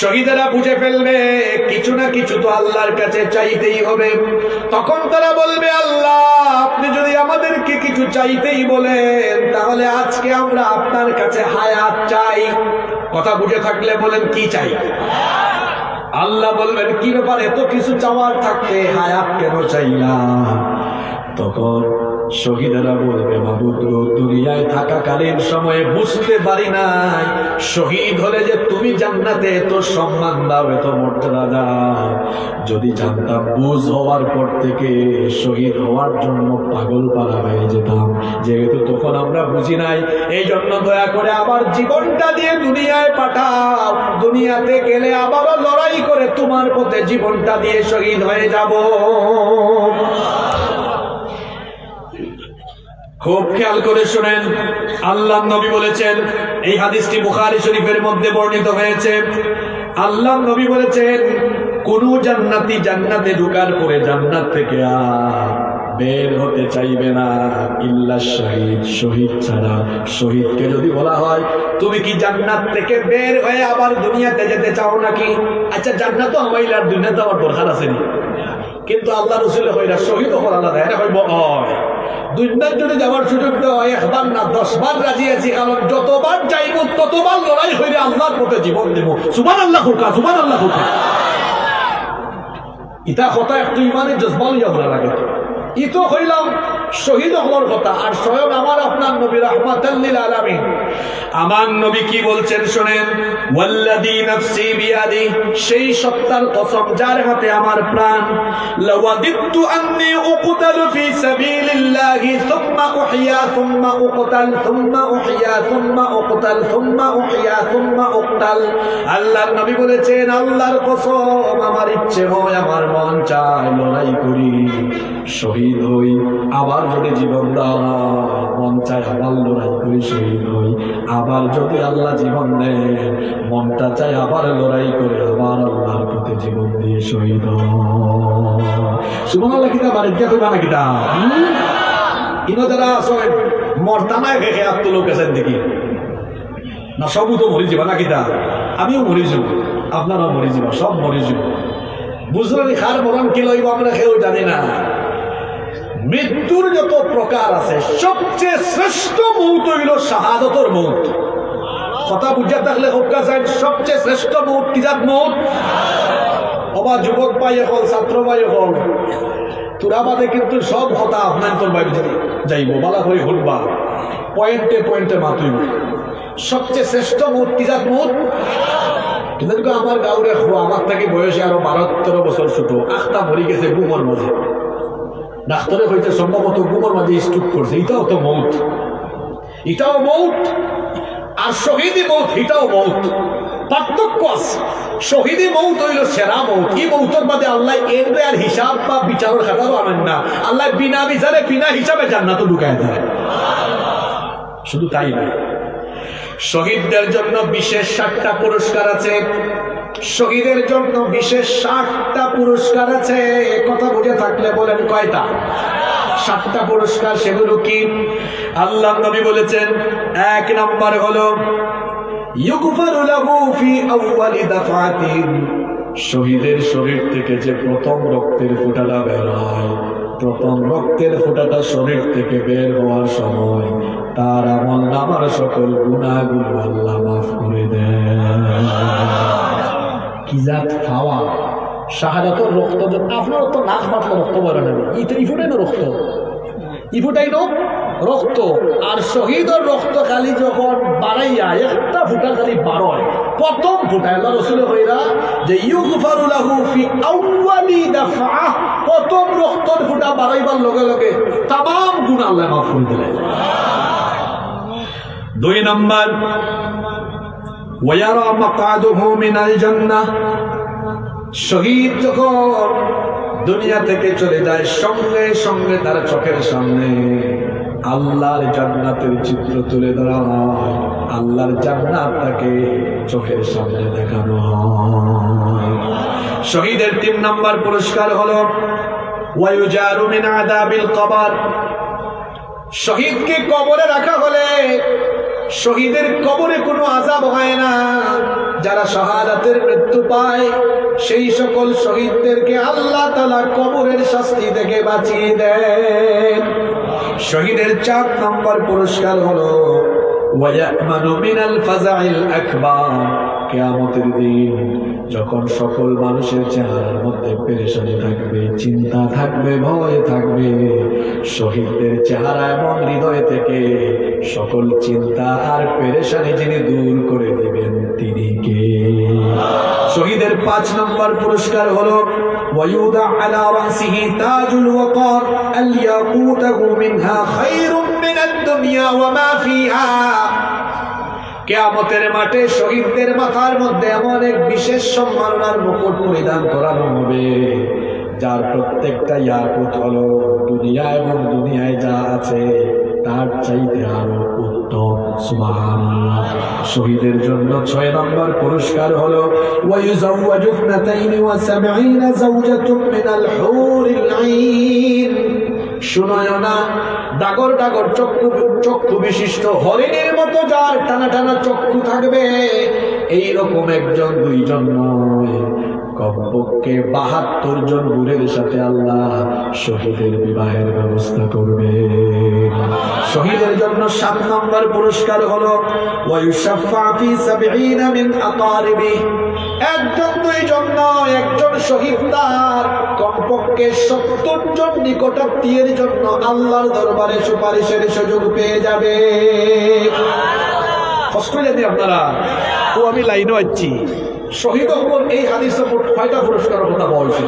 শহীদেরা বুঝে ফেলবে কিছু না কিছু তো আল্লাহর কাছে চাইতেই হবে। তখন তারা বলবে, আল্লাহ আপনি যদি আমাদেরকে কিছু চাইতেই বলেন, তাহলে আজকে আমরা আপনার কাছে হায়াত চাই। কথা বুঝে থাকলে বলেন কি চাই? আল্লাহ বলবেন, কি ব্যাপার, এত কিছু চাওয়ার থাকতে হায়াত কেন চাইলাম? তখন শহীদেরা বলবে, মাবুদ দুনিয়ায় থাকাকালীন সময়ে বুঝতে পারি নাই শহীদ হলে যে তুমি জান্নাতে এত সম্মান দাও, এত মর্যাদা দাও। যদি জানতাম বুঝ হওয়ার পর থেকে শহীদ হওয়ার জন্য পাগল পারা হয়ে যেতাম, যেহেতু তখন আমরা বুঝি নাই। এই জন্য দয়া করে আবার জীবনটা দিয়ে দুনিয়ায় পাঠাও, দুনিয়াতে গেলে আবারও লড়াই করে তোমার পথে জীবনটা দিয়ে শহীদ হয়ে যাব। খুব খেয়াল করে শুনেন, আল্লাহ নবী বলেছেন, এই হাদিসটি বুখারী শরীফের মধ্যে বর্ণিত হয়েছে। আল্লাহ নবী বলেছেন, কোন জান্নাতি জান্নাতে ঢোকার পরে জান্নাত থেকে আর বের হতে চাইবে না ইল্লা শহীদ, শহীদ ছাড়া। শহীদকে যদি বলা হয় তুমি কি জান্নাত থেকে বের হয়ে আবার দুনিয়াতে যেতে চাও নাকি? আচ্ছা জান্নাত তো আমাইলার দুনিয়াতে আমার দরকার আছে নি, কিন্তু আল্লাহ রসুল হইরা শহীদ হবার আলাদা। এটা হইব দুনিয়ার জন্য যাওয়ার সুযোগ দেওয়া 1 বার না 10 বার রাজি আছি, কারণ যতবার যাইব ততবার লড়াই হইলে আল্লাহর পথে জীবন দেব। সুবহানাল্লাহ হুকা, সুবহানাল্লাহ হুকা। ইটা কথা একটু ইমানের জজবা লইয়া বলা লাগে। ই তো হইলাম শহীদ হওয়ার কথা। আর স্বয়ং আমার আপনার নবী রাহমাতাল লিল আলামিন, আমার নবী কি বলছেন শোনেন, ওয়াল্লাযী নাফসি বিয়াদি, সেই সত্তার কসম যার হাতে আমার প্রাণ, লাওয়াদিতু আন্নী উকতালু ফি সাবিলিল্লাহি সুম্মা উহইয়া সুম্মা উকতাল সুম্মা উহইয়া সুম্মা উকতাল সুম্মা উহইয়া সুম্মা উকতাল। আল্লাহর নবী বলেছেন, আল্লাহর কসম আমার ইচ্ছে হয়, আমার মন চায় লড়াই করি, শহীদ হই, আবার যদি জীবন দাও মন চায় আবার লড়াই করি, শহীদ হই, আবার যদি আল্লাহ জীবন দেয় মনটা চায় আবার লড়াই করে আবার আল্লাহর পথে জীবন দিয়ে শহীদ হই। সুবহানাল্লাহ। কিতা বাড়িতে কইবা না কিতা ইনো যারা আসলে মরতানায় খেয়ে আত্ম লোক আছেন দেখি না, সবও তো মরে যাবা না কিতা, আমিও মরে যাব, আপনারাও মরে যাবা, সব মরে যাব। বুঝলেন খার মরণ কি লইব আমরা কেউ জানি না। মৃত্যুর যত প্রকার আছে সবচেয়ে শ্রেষ্ঠ মৌত হইল শাহাদতর মৌত। কথা বুঝা থাকলে হোকা যায়, সবচেয়ে শ্রেষ্ঠ মৌত কি জাত মৌত? অবা যুবক পাই হল, ছাত্র পাই হল, তোরা বাদে কিন্তু সব কথা আপনার তোর বাইরে যাইব, বালা করে ঘুরবা, পয়েন্টে পয়েন্টে মাতুইব। সবচেয়ে শ্রেষ্ঠ মৌত কি জাত মৌত? কিন্তু আমার গাঁরে আমার থেকে বয়সে আরো 12-13 বছর ছোট আখটা মরি গেছে গুমর মাঝে, ডাক্তারে হইতে সম্ভবত গুমর মাঝে স্ট্রোক করছে। এটাও তো মৌত, এটাও মৌত। আর শহীদি মৌত, এটাও মৌত। পার্থক্য আছে। শহীদি মৌত হইল সেরা মৌত। এই মৌতের বাদে আল্লাহ এর আর হিসাব বা বিচারের খাতারও আনেন না। আল্লাহ বিনা বিচারে বিনা হিসাবে জান্নাত ঢুকায় দেয়। শুধু তাই না, শহীদদের জন্য বিশেষ 7টা পুরস্কার আছে। শহীদের জন্য বিশেষ 7টা পুরস্কার আছে। কথা বুঝে থাকলে বলেন কয়টা? 7টা পুরস্কার। সেগুলো কি? আল্লাহ নবী বলেছেন, 1 নাম্বার হলো ইউগফারু লাহু ফি আউয়ালি দাফাতিন, শহীদের শরীর থেকে যে প্রথম রক্তের ফোঁটাটা বের হয়, প্রথম রক্তের ফোঁটাটা শরীর থেকে বের হওয়ার সময় তার আমলনামার সকল গুনাহগুলো আল্লাহ মাফ করে দেন। কি জাত খাওয়া শাহাদাতের রক্ত, আপনার তো নাক মাতলে রক্ত বের নেবে, ইফুটাই না রক্ত, ইফুটাই না রক্ত। আর শহীদের রক্ত খালি যখন বাড়াইয়া একটা ফুটা খালি বাড়য়, প্রথম ফুটায় আল্লাহ রাসূল কইরা যে ইউগফারু লাহু ফি আউয়ালি দাফা, প্রথম রক্তের ফুটা বাড়াইবার লগে লগে तमाम গুনাহ আল্লাহ মাফ করে দিলেন। 2 নাম্বার ওয়ায়ারা মাকআদুহু মিনাল জান্নাহ, শহীদ যখন দুনিয়া থেকে চলে যায় সঙ্গে সঙ্গে তার চোখের সামনে আল্লাহর জান্নাতের চিত্র তুলে ধরা হয়, আল্লাহর জান্নাত তাকে চোখের সামনে দেখানো হয়। শহীদের 3 নাম্বার পুরস্কার হলো ওয়ায়ুজারু মিন আযাবিল কবর, শহীদকে কবরে রাখা হলে শহীদের কবরে কোনো আযাব হয় না। যারা শাহাদাতের মৃত্যু পায় সেই সকল শহীদদেরকে আল্লাহ তাআলা কবরের শাস্তি থেকে বাঁচিয়ে দেন। শহীদের 4 নম্বর পুরস্কার হলো ওয়ায়ামানু মিনাল ফাযাইল আকবার, কিয়ামতের দিন যখন সকল মানুষের চেহারার মধ্যে পেরেশানি থাকবে, চিন্তা থাকবে, ভয় থাকবে, শহীদদের চেহারা এবং হৃদয় থেকে সকল চিন্তা আর পেরেশানি যিনি দূর করে দিবেন তিনি কে? শহীদের 5 নম্বর পুরস্কার হলো ওয়ায়ুদা আলা রাসিহি তাজুল ওয়াকার আল-ইয়াকুতু মিনহা খায়রুম মিনাদ দুনিয়া ওয়া মা ফিহা, কিয়ামতের মাঠে শহীদদের মাথার মধ্যে এমন এক বিশেষ সম্মাননার মুকুট পরিধান করানো হবে যার প্রত্যেকটা ইয়াকুত হলো দুনিয়া এবং দুনিয়ায় যা আছে তার চাইতে আরো উত্তম। সুবহানাল্লাহ। শহীদের জন্য 6 নম্বর পুরস্কার হলো ওয়ায়ুযাওয়াজু 72 যাওজাতুম মিনাল হুরিল আইন, শুনায় না, ডাগর ডাগর চক্ষু বিশিষ্ট হরিণের মতো যার টানা টানা চক্ষু থাকবে এইরকম 1-2 নয়, কমপক্ষে 72 জন হুরের সাথে আল্লাহ শহীদের বিবাহের ব্যবস্থা করবে। শহীদের জন্য 7 নম্বর পুরস্কার হলো ওয়ায়ুশাফা ফি 70 মিন আকারিবি, একজন দুইজন নয়, একজন শহীদ তার কমপক্ষে 70 জন নিকটাত্মীয়ের জন্য আল্লাহর দরবারে সুপারিশের সুযোগ পেয়ে যাবে। কষ্ট জানি আপনারা, ও আমি লাইনও আছি। শহীদ হবর এই হাদিসে কয়টা পুরস্কারের কথা বলছে?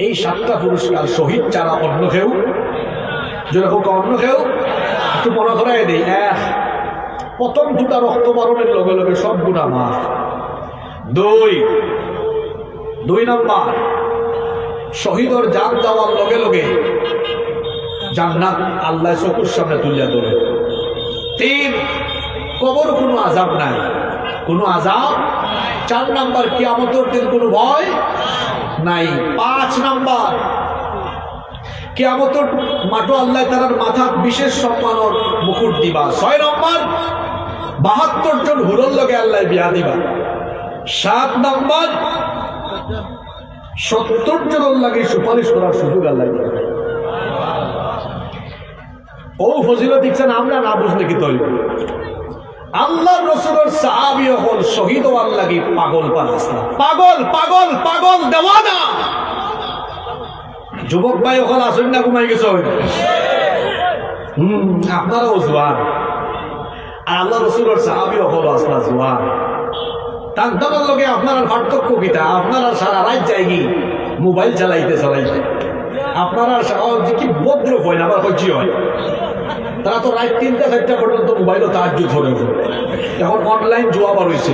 এই 7টা পুরস্কার। শহীদ ছাড়া অন্য কেউ, যদি হোক অন্য কেউ একটু মনে করাই দেই। প্রথম 2টা রক্ত মারণের লগে লগে সব গুনাহ মাফ। 2 নাম্বার, শহীদর জান যাওয়ার লগে লগে জান্নাত আল্লাহ চকুর সামনে তুলিয়া ধরে। 3, কবর কোনো আযাব নাই, কোনো আযাব। 4 নাম্বার, কিয়ামতের দিন কোনো ভয় নাই। 5 নাম্বার, কিয়ামতের মাঠে আল্লাহ তাআলার মাথা বিশেষ সম্মানের মুকুট দিবা। 6 নাম্বার, 72 জন হুরর লগে আল্লাহ বিয়া দিবা। 7 নাম্বার, 70 জনের লাগে সুপারিশ করার সুযোগ আল্লাহ দিবা। ও ফজিলত দিচ্ছেন, আমরা না বুঝলে কি তৈরি। আল্লাহ রসুলের সাহাবী হল শহীদ হওয়ার লাগি পাগল পালাস্তা, পাগল পাগল পাগল দেওয়ানা। যুবক ভাই হল আসেন না, ঘুমাই গেছে আপনারাও জোয়ান। আল্লাহ রসুলের সাহাবী হল আসলা জোয়ান। তার লগে আপনার পার্থক্য কিতা? আপনারা সারা রাত যায়নি মোবাইল চালাইতে চালাইতে, আপনারা কি ভদ্র হয় না, আবার হজ্জি হয়। তারা তো রাত 3টা-4টা পর্যন্ত মোবাইলও তাহাজ্জুদ ধরে। এখন অনলাইন জুয়া বার হয়েছে,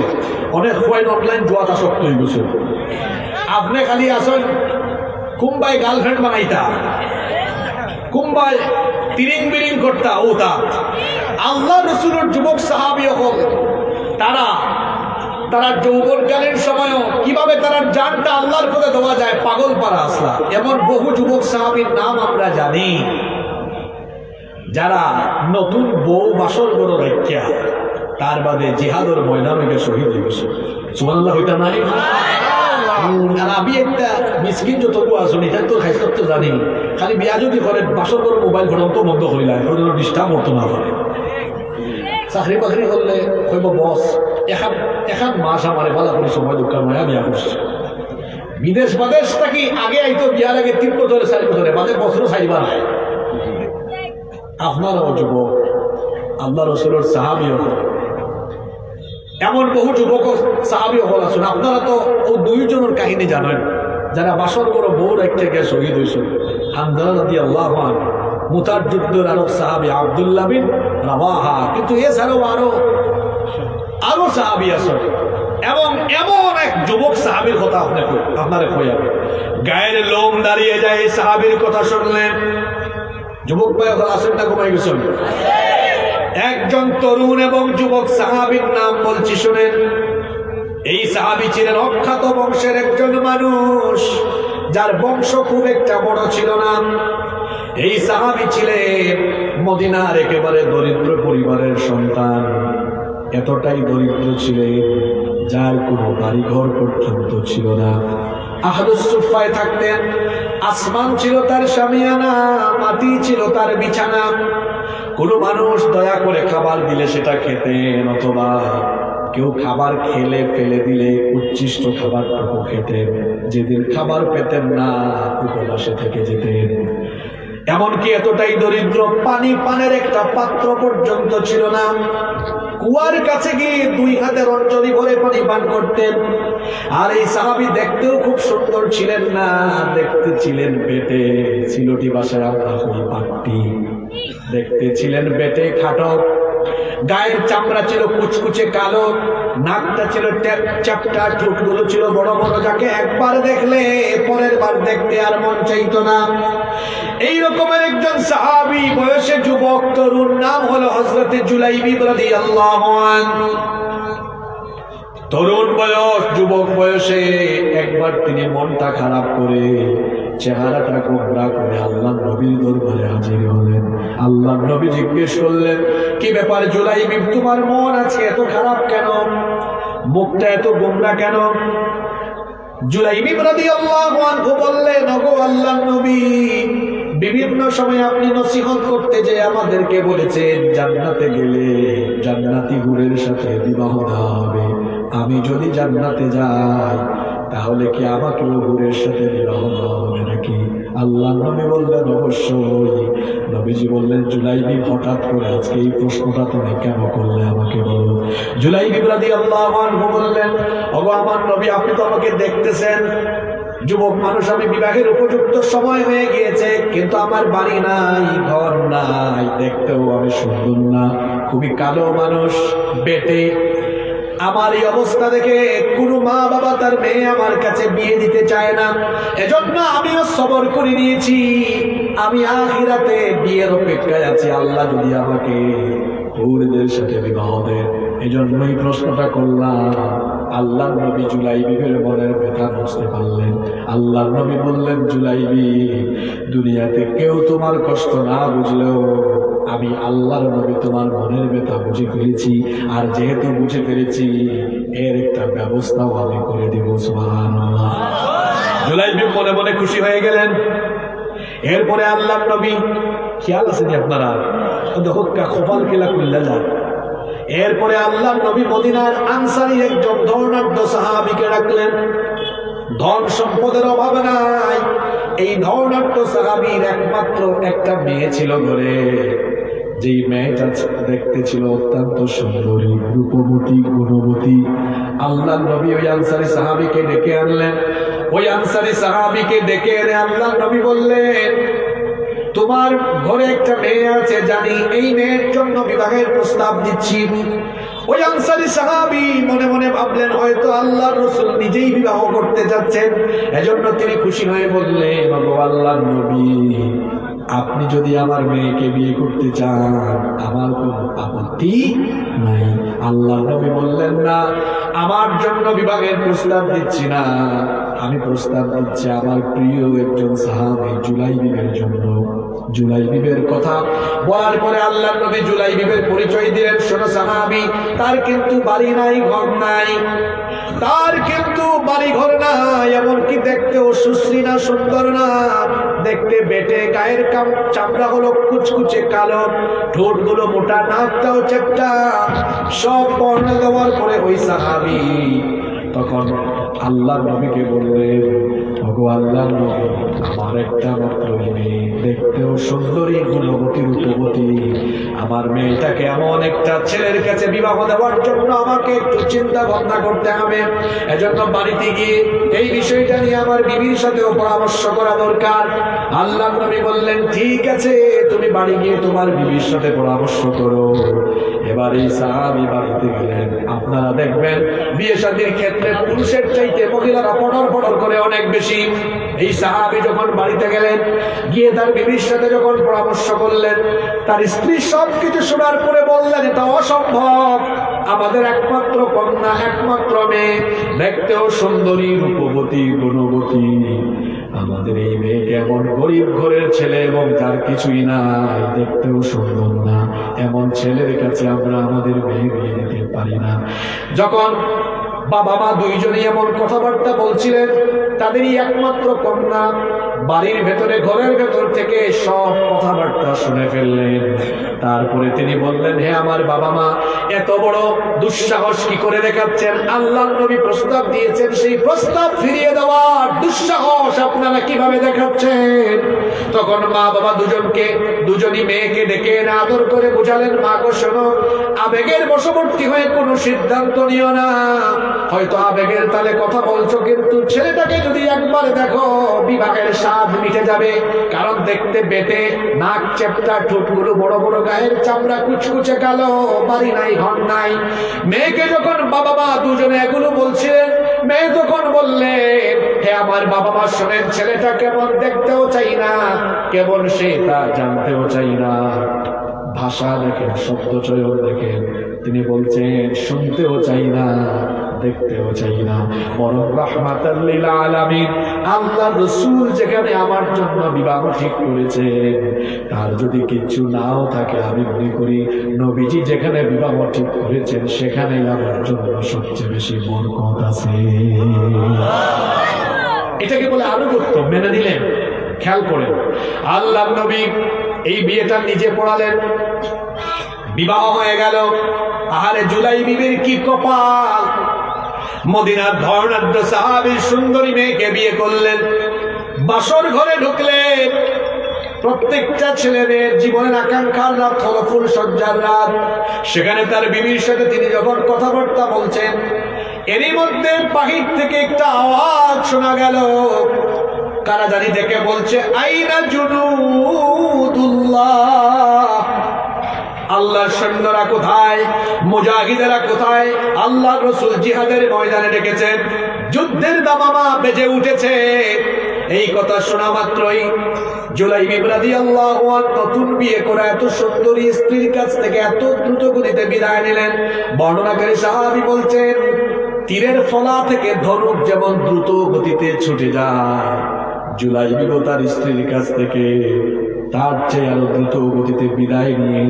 অনেক হয় অনলাইন জুয়া তা শক্ত হয়ে গেছে। আপনি খালি আসেন কুম্বাই গার্লফ্রেন্ড বানাইতা, কুম্বাই তিরিং বিরিং করতা। ও তা আল্লাহ রসুলের যুবক সাহাবী হল তারা যৌবনকালীন সময়ও কিভাবে তারা জানটা আল্লাহর পথে দেওয়া যায়, পাগল পারা আসলা। এমন বহু যুবক সাহাবীর নাম আমরা জানি যারা নতুন বউ বাসর গড় রাখিয়া তার বাদে জিহাদর ময়দানে শহীদ হয়ে গেছে। সুবহানাল্লাহ হইতা নাই? আর আমি একটা মিসকিন যতটুকু আসুন এটা তো খাইতে তো জানি, খালি বিয়া যদি করে বাসর গড় মোবাইল ফোন তো বন্ধ করিলাম, ডিস্টার্ব করতো না পারে। চাকরি বাকরি করলে কইব বস এখান মাস আমার ভালো করে সময় দোকান মায়া বিয়া করছে। বিদেশ বাদেশ থাকি আগে আইতো বিয়ার আগে 3 বছরে 4 বছরে বাদে বছরও চাইবা নাই। আপনারাও যুবক, আল্লাহ রসুলের সাহাবী হল, এমন বহু যুবক সাহাবী হল আছেন। আপনারা তো ও 2 জনের কাহিনী জানেন যারা বাসর বড় বউ রাখতে গিয়ে শহীদ হয়েছে। হামজালা রাদিয়াল্লাহু আনহু, মুতার যুদ্ধের আরব সাহাবী আব্দুল্লাহ বিন রাওয়াহা। কিন্তু এছাড়াও আরো সাহাবী আছে। এবং এমন এক যুবক সাহাবীর কথা আপনারা কইয়া গায়ের লোম দাঁড়িয়ে যায় এই সাহাবীর কথা শুনলেন। যুবক ভাই আসেন না, ঘুমাই গেছেন। একজন তরুণ এবং যুবক সাহাবীর নাম বলছি শুনেন। এই সাহাবী ছিলেন অখ্যাত বংশের একজন মানুষ, যার বংশ খুব একটা বড় ছিল না। এই সাহাবী ছিলেন মদিনার একেবারে দরিদ্র পরিবারের সন্তান। এতটাই দরিদ্র ছিলেন যার কোনো বাড়িঘর পর্যন্ত ছিল না। আহলুস সুফায় থাকতেন। আসমান ছিল তার শামিয়ানা, মাটি ছিল তার বিছানা। কোনো মানুষ দয়া করে খাবার দিলে সেটা খেতেন, অথবা কেউ খাবার খেলে ফেলে দিলে উচ্ছিষ্ট খাবারটুকু খেতেন। যেদিন খাবার পেতেন না উপবাসে থেকে যেতেন। এমনকি এতটাই দরিদ্র, পানের একটা পাত্র পর্যন্ত ছিল না। কুয়ার কাছে গিয়ে 2 হাতের অঞ্জলি ভরে পানি পান করতেন। আর এই সাহাবী দেখতেও খুব সুন্দর ছিলেন না, দেখতে ছিলেন বেটে, সিলটি ভাষায় আমরা কই পাট্টি। দেখতে ছিলেন বেটে খাটো, গায়ের চামড়া ছিল কুচকুচে কালো, নাকটা ছিল চ্যাপটা, ঠোঁটগুলো ছিল বড় বড়, যাকে একবার দেখলে পরের বার দেখতে আর মন চাইতো না। এই রকমের একজন সাহাবী, বয়সে যুবক তরুণ, নাম হলো হযরত জুলাইবি রাদিয়াল্লাহু আনহু। তরুণ বয়স, যুবক বয়সে একবার তিনি মনটা খারাপ করে, চেহারাটা গোমরা করে আল্লাহ নবীর দরবারে হাজির হলেন। আল্লাহ নবী জিজ্ঞেস করলেন, কি ব্যাপার জুলাইবি, তোমার মন আজকে এত খারাপ কেন? মুখটা এত গোমরা কেন? জুলাইবি রাদিয়াল্লাহু আনহু বললেন, ওগো আল্লাহর নবী, বিভিন্ন সময় আপনি নসিহত করতে যে আমাদেরকে বলেছেন জান্নাতে গেলে জান্নাতি হুরের সাথে বিবাহ দেওয়া হবে, আমি যদি জান্নাতে যাই তাহলে কি আমাকে হুরের সাথে বিবাহ দেওয়া হবে নাকি? আল্লাহ নবী বললেন অবশ্যই। নবীজি বললেন, জুলাইবি হঠাৎ করে আজকে এই প্রশ্নটা তুমি কেন করলে আমাকে বলো। জুলাইবি রাদিয়াল্লাহু আনহু বললেন, ওগো আমার নবী, আপনি তো আমাকে দেখতেছেন যুবক মানুষ, আমি বিবাহের উপযুক্ত সময় হয়ে গিয়েছে, কিন্তু আমার বাড়ি নাই, ঘর নাই, দেখতেও আমি সুন্দর না, খুবই কালো মানুষ, বেটে। আমার এই অবস্থা দেখে কোনো মা বাবা তার মেয়ে আমার কাছে বিয়ে দিতে চায় না। এজন্য আমিও সবর করে নিয়েছি, আমি আখিরাতে বিয়ের অপেক্ষায় আছি। আল্লাহ যদি আমাকে হুরদের সাথে বিবাহ দেন, এজন্যই প্রশ্নটা করলাম। আল্লাহ নবী জুলাইবির মনের ব্যথা বুঝতে পারলেন। আল্লাহ নবী বললেন, জুলাইবি, দুনিয়াতে কেউ তোমার কষ্ট না বুঝলেও আমি আল্লাহর নবী তোমার মনের ব্যথা বুঝে ফেলেছি, আর যেহেতু বুঝে ফেলেছি এর একটা ব্যবস্থাও আমি করে দিব। সুবহানাল্লাহ। জুলাইবি মনে মনে খুশি হয়ে গেলেন। এরপরে আল্লাহ নবী, খেয়াল আছেন আপনারা, হোক্কা খোপাল কেলা খুললে যান। এরপরে আল্লাহ নবী মদিনার আনসারী একজন ধনাঢ্য সাহাবীকে রাখলেন। ধন সম্পদের অভাব নাই। এই ধনাঢ্য সাহাবীর একমাত্র একটা মেয়ে ছিল ঘরে। যেই মেয়েটা দেখতে ছিল অত্যন্ত সুন্দরী, রূপবতী, গুণবতী। আল্লাহ নবী ওই আনসারী সাহাবীকে ডেকে আনলেন। ওই আনসারী সাহাবীকে ডেকে এনে আল্লাহ নবী বললেন, তোমার ঘরে একটা মেয়ে আছে, জানি এই মেয়ের জন্য বিবাহের প্রস্তাব দিচ্ছি। ওই আনসারী সাহাবী মনে মনে ভাবলেন, হয়তো আল্লাহর রাসূল নিজেই বিবাহ করতে যাচ্ছেন। এজন্য তিনি খুশি হয়ে বললেন, ওগো আল্লাহর নবী, আপনি যদি আমার মেয়েকে বিয়ে করতে চান আমার কোনো আপত্তি নাই। আল্লাহ নবী বললেন, না, আমার জন্য বিবাহের প্রস্তাব দিচ্ছি না, আমি প্রস্তাব দিচ্ছি আমার প্রিয় একজন সাহাবী জুলাইবিবের জন্য। জুলাইবিবের কথা বলার পরে আল্লাহ নবী জুলাইবিবের পরিচয় দিলেন। শোনো সাহাবী, তার কিন্তু বাড়ি নাই, ঘর নাই, তার কিন্তু বাড়ি ঘর নাই, এমনকি দেখতেও সুশ্রী না, সুন্দর না, দেখতে বেটে, গায়ের চামড়া হলো কুচকুচে কালো, ঠোঁট গুলো মোটা, নাকটাও চ্যাপ্টা। সব বর্ণনা দেওয়ার পরে ওই সাহাবী তখন আল্লাহ নবীকে বললেন, ওগো আল্লাহ নবী, আমার একটা মাত্র মেয়ে, দেখতেও সুন্দরী, গুণবতী, রূপবতী। আমার মেয়েটাকে এমন একটা ছেলের কাছে বিবাহ দেওয়ার জন্য আমাকে একটু চিন্তা ভাবনা করতে হবে। এজন্য বাড়িতে গিয়ে এই বিষয়টা নিয়ে আমার বিবির সাথেও পরামর্শ করা দরকার। আল্লাহ নবী বললেন, ঠিক আছে, তুমি বাড়ি গিয়ে তোমার বিবির সাথে পরামর্শ করো। এবার এই সাহাবী বাড়িতে গেলেন। আপনারা দেখবেন বিয়ে শাদীর ক্ষেত্রে পুরুষের চাইতে মহিলারা পড়র পড়র করে অনেক বেশি। এই সাহাবী যখন বাড়িতে গেলেন, গিয়ে তার বিবির সাথে যখন পরামর্শ করলেন, তার স্ত্রী সবকিছু শোনার পরে বললেন, এটা অসম্ভব, আমাদের একমাত্র কন্যা, একমাত্র মেয়ে, দেখতেও সুন্দরী, রূপবতী, গুণবতী, আমাদের এই মেয়ে কেমন গরিব ঘরের ছেলে এবং যার কিছুই নাই, দেখতেও সুন্দর না, এমন ছেলের কাছে আমরা আমাদের মেয়ে বিয়ে দিতে পারি না। যখন বাবা মা দুইজনেই এমন কথাবার্তা বলছিলেন, তাদেরই একমাত্র কন্যা বাড়ির ভেতরে, ঘরের ভেতর থেকে সব কথাবার্তা শুনে ফেললেন। তারপরে তিনি বললেন, হে আমার বাবা মা, এত বড় দুঃসাহস কি করে দেখাচ্ছেন? আল্লাহর নবী প্রস্তাব দিয়েছেন, সেই প্রস্তাব ফিরিয়ে দেওয়ার দুঃসাহস আপনারা কিভাবে দেখাচ্ছেন? তখন মা বাবা দুজনই মেয়েকে ডেকে এনে আদর করে বুঝালেন, মা গো শোনো, আবেগের বশবর্তী হয়ে কোনো সিদ্ধান্ত নিও না। হয়তো আবেগের তালে কথা বলছো, কিন্তু ছেলেটাকে যদি একবার দেখো বিবাহের স্বাদ মিটে যাবে। কারণ দেখতে বেটে, নাক চ্যাপ্টা, ঠোঁটগুলো বড় বড়, গায়ের চামড়া কুচকুচে কালো, বাড়ি নাই, ঘর নাই। মেয়েকে যখন বাবা মা দুজনে এগুলো বলছিলেন, মেয়ে তখন বললেন, হে আমার বাবা মা শোনেন, ছেলেটা কেমন দেখতেও চাই না, কেমন সে তা জানতেও চাই না। ভাষা দেখেন, শব্দ চয়ন দেখেন, তিনি বলছেন শুনতেও চাই না, দেখতেও চাই না, বরং রাহমাতাল লিল আলামিন, আল্লাহর রাসূল যেখানে আমার জন্য বিবাহ ঠিক করেছেন, তার যদি কিছু নাও থাকে, আমি মনে করি নবীজি যেখানে বিবাহ ঠিক করেছেন সেখানেই আমার জন্য সবচেয়ে বেশি বরকত আছে। এটাকে বলে আনুগত্য। মেনে নিলেন। খেয়াল করেন, আল্লাহর নবী এই বিয়েটা নিজে পড়ালেন, বিবাহ হয়ে গেল। আহারে জুলাইবিবির কি কপাল! মদিনার ধর্ণাঢ্য সাহাবীর সুন্দরী মেয়েকে বিয়ে করলেন, বাসর ঘরে ঢুকলেন। প্রত্যেকটা ছেলেদের জীবনের আকাঙ্ক্ষার রাত হলো ফুল সজ্জার রাত। সেখানে তার বিবির সাথে তিনি যখন কথাবার্তা বলছেন, এরই মধ্যে বাহির থেকে একটা আওয়াজ শোনা গেল। কারা জানি থেকে বলছে, আইনা জুনুদুল্লাহ, আল্লাহর সৈন্যরা কোথায়, মুজাহিদেরা কোথায়? আল্লাহ রাসূল জিহাদের ময়দানে ডেকেছেন, যুদ্ধের দামামা বেজে উঠেছে। এই কথা শোনা মাত্রই জুলাইবিব রাদিয়াল্লাহু আনহু নতুন বিয়ে করা এত সুন্দরী স্ত্রীর কাছ থেকে এত দ্রুত গতিতে বিদায় নিলেন। বর্ণনাকারী সাহাবী বলছেন, তীরের ফলা থেকে ধনুক যেমন দ্রুত গতিতে ছুটে যায়, জুলাইবিব তার স্ত্রীর কাছ থেকে তার চেয়ে আরো দ্রুত গতিতে বিদায় নিয়ে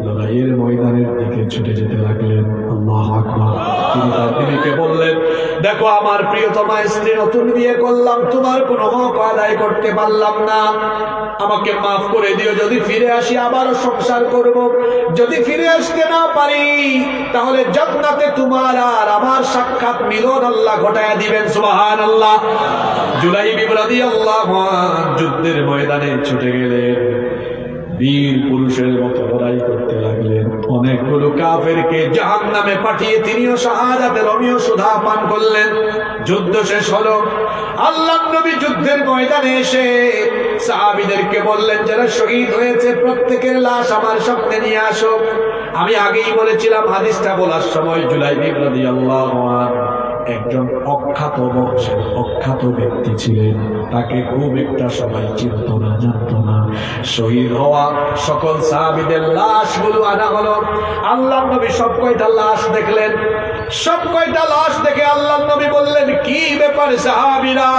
লড়াইয়ের ময়দানের দিকে ছুটে যেতে লাগলেন। আল্লাহু আকবার। তিনি তার বিবিকে বললেন, দেখো আমার প্রিয়তমা স্ত্রী, নতুন বিয়ে করলাম, তোমার কোনো হক আদায় করতে পারলাম না, আমাকে মাফ করে দিও। যদি ফিরে আসি আবারও সংসার করব, যদি ফিরে আসতে না পারি তাহলে জান্নাতে তোমার আর আমার সাক্ষাৎ মিলন আল্লাহ ঘটায়া দিবেন। সুবহানাল্লাহ। জুলাইবিব রাদিয়াল্লাহু আনহু যুদ্ধের ময়দানে ছুটে গেলেন, বীর পুরুষের মতো লড়াই করতে লাগলেন। অনেকগুলো কাফেরকে জাহান্নামে পাঠিয়ে তিনিও শাহাদাতের অমীয় সুধা পান করলেন। যুদ্ধ শেষ হলো। আল্লাহর নবী যুদ্ধের ময়দানে এসে সাহাবীদেরকে বললেন, যারা শহীদ হয়েছে প্রত্যেকের লাশ আমার সামনে নিয়ে আসো। আমি আগেই বলেছিলাম, হাদিসটা বলার সময় জুলাইবিব রাদিয়াল্লাহু আনহু একজন অখ্যাত বংশের অখ্যাত ব্যক্তি ছিলেন, তাকে খুব একটা সবাই চিনত না, জানত না। শহীদ হওয়া সকল সাহাবীদের লাশগুলো আনা হলো। আল্লাহর নবী সব কয়টা লাশ দেখলেন। সব কয়টা লাশ দেখে আল্লাহর নবী বললেন, কি ব্যাপার সাহাবীরা,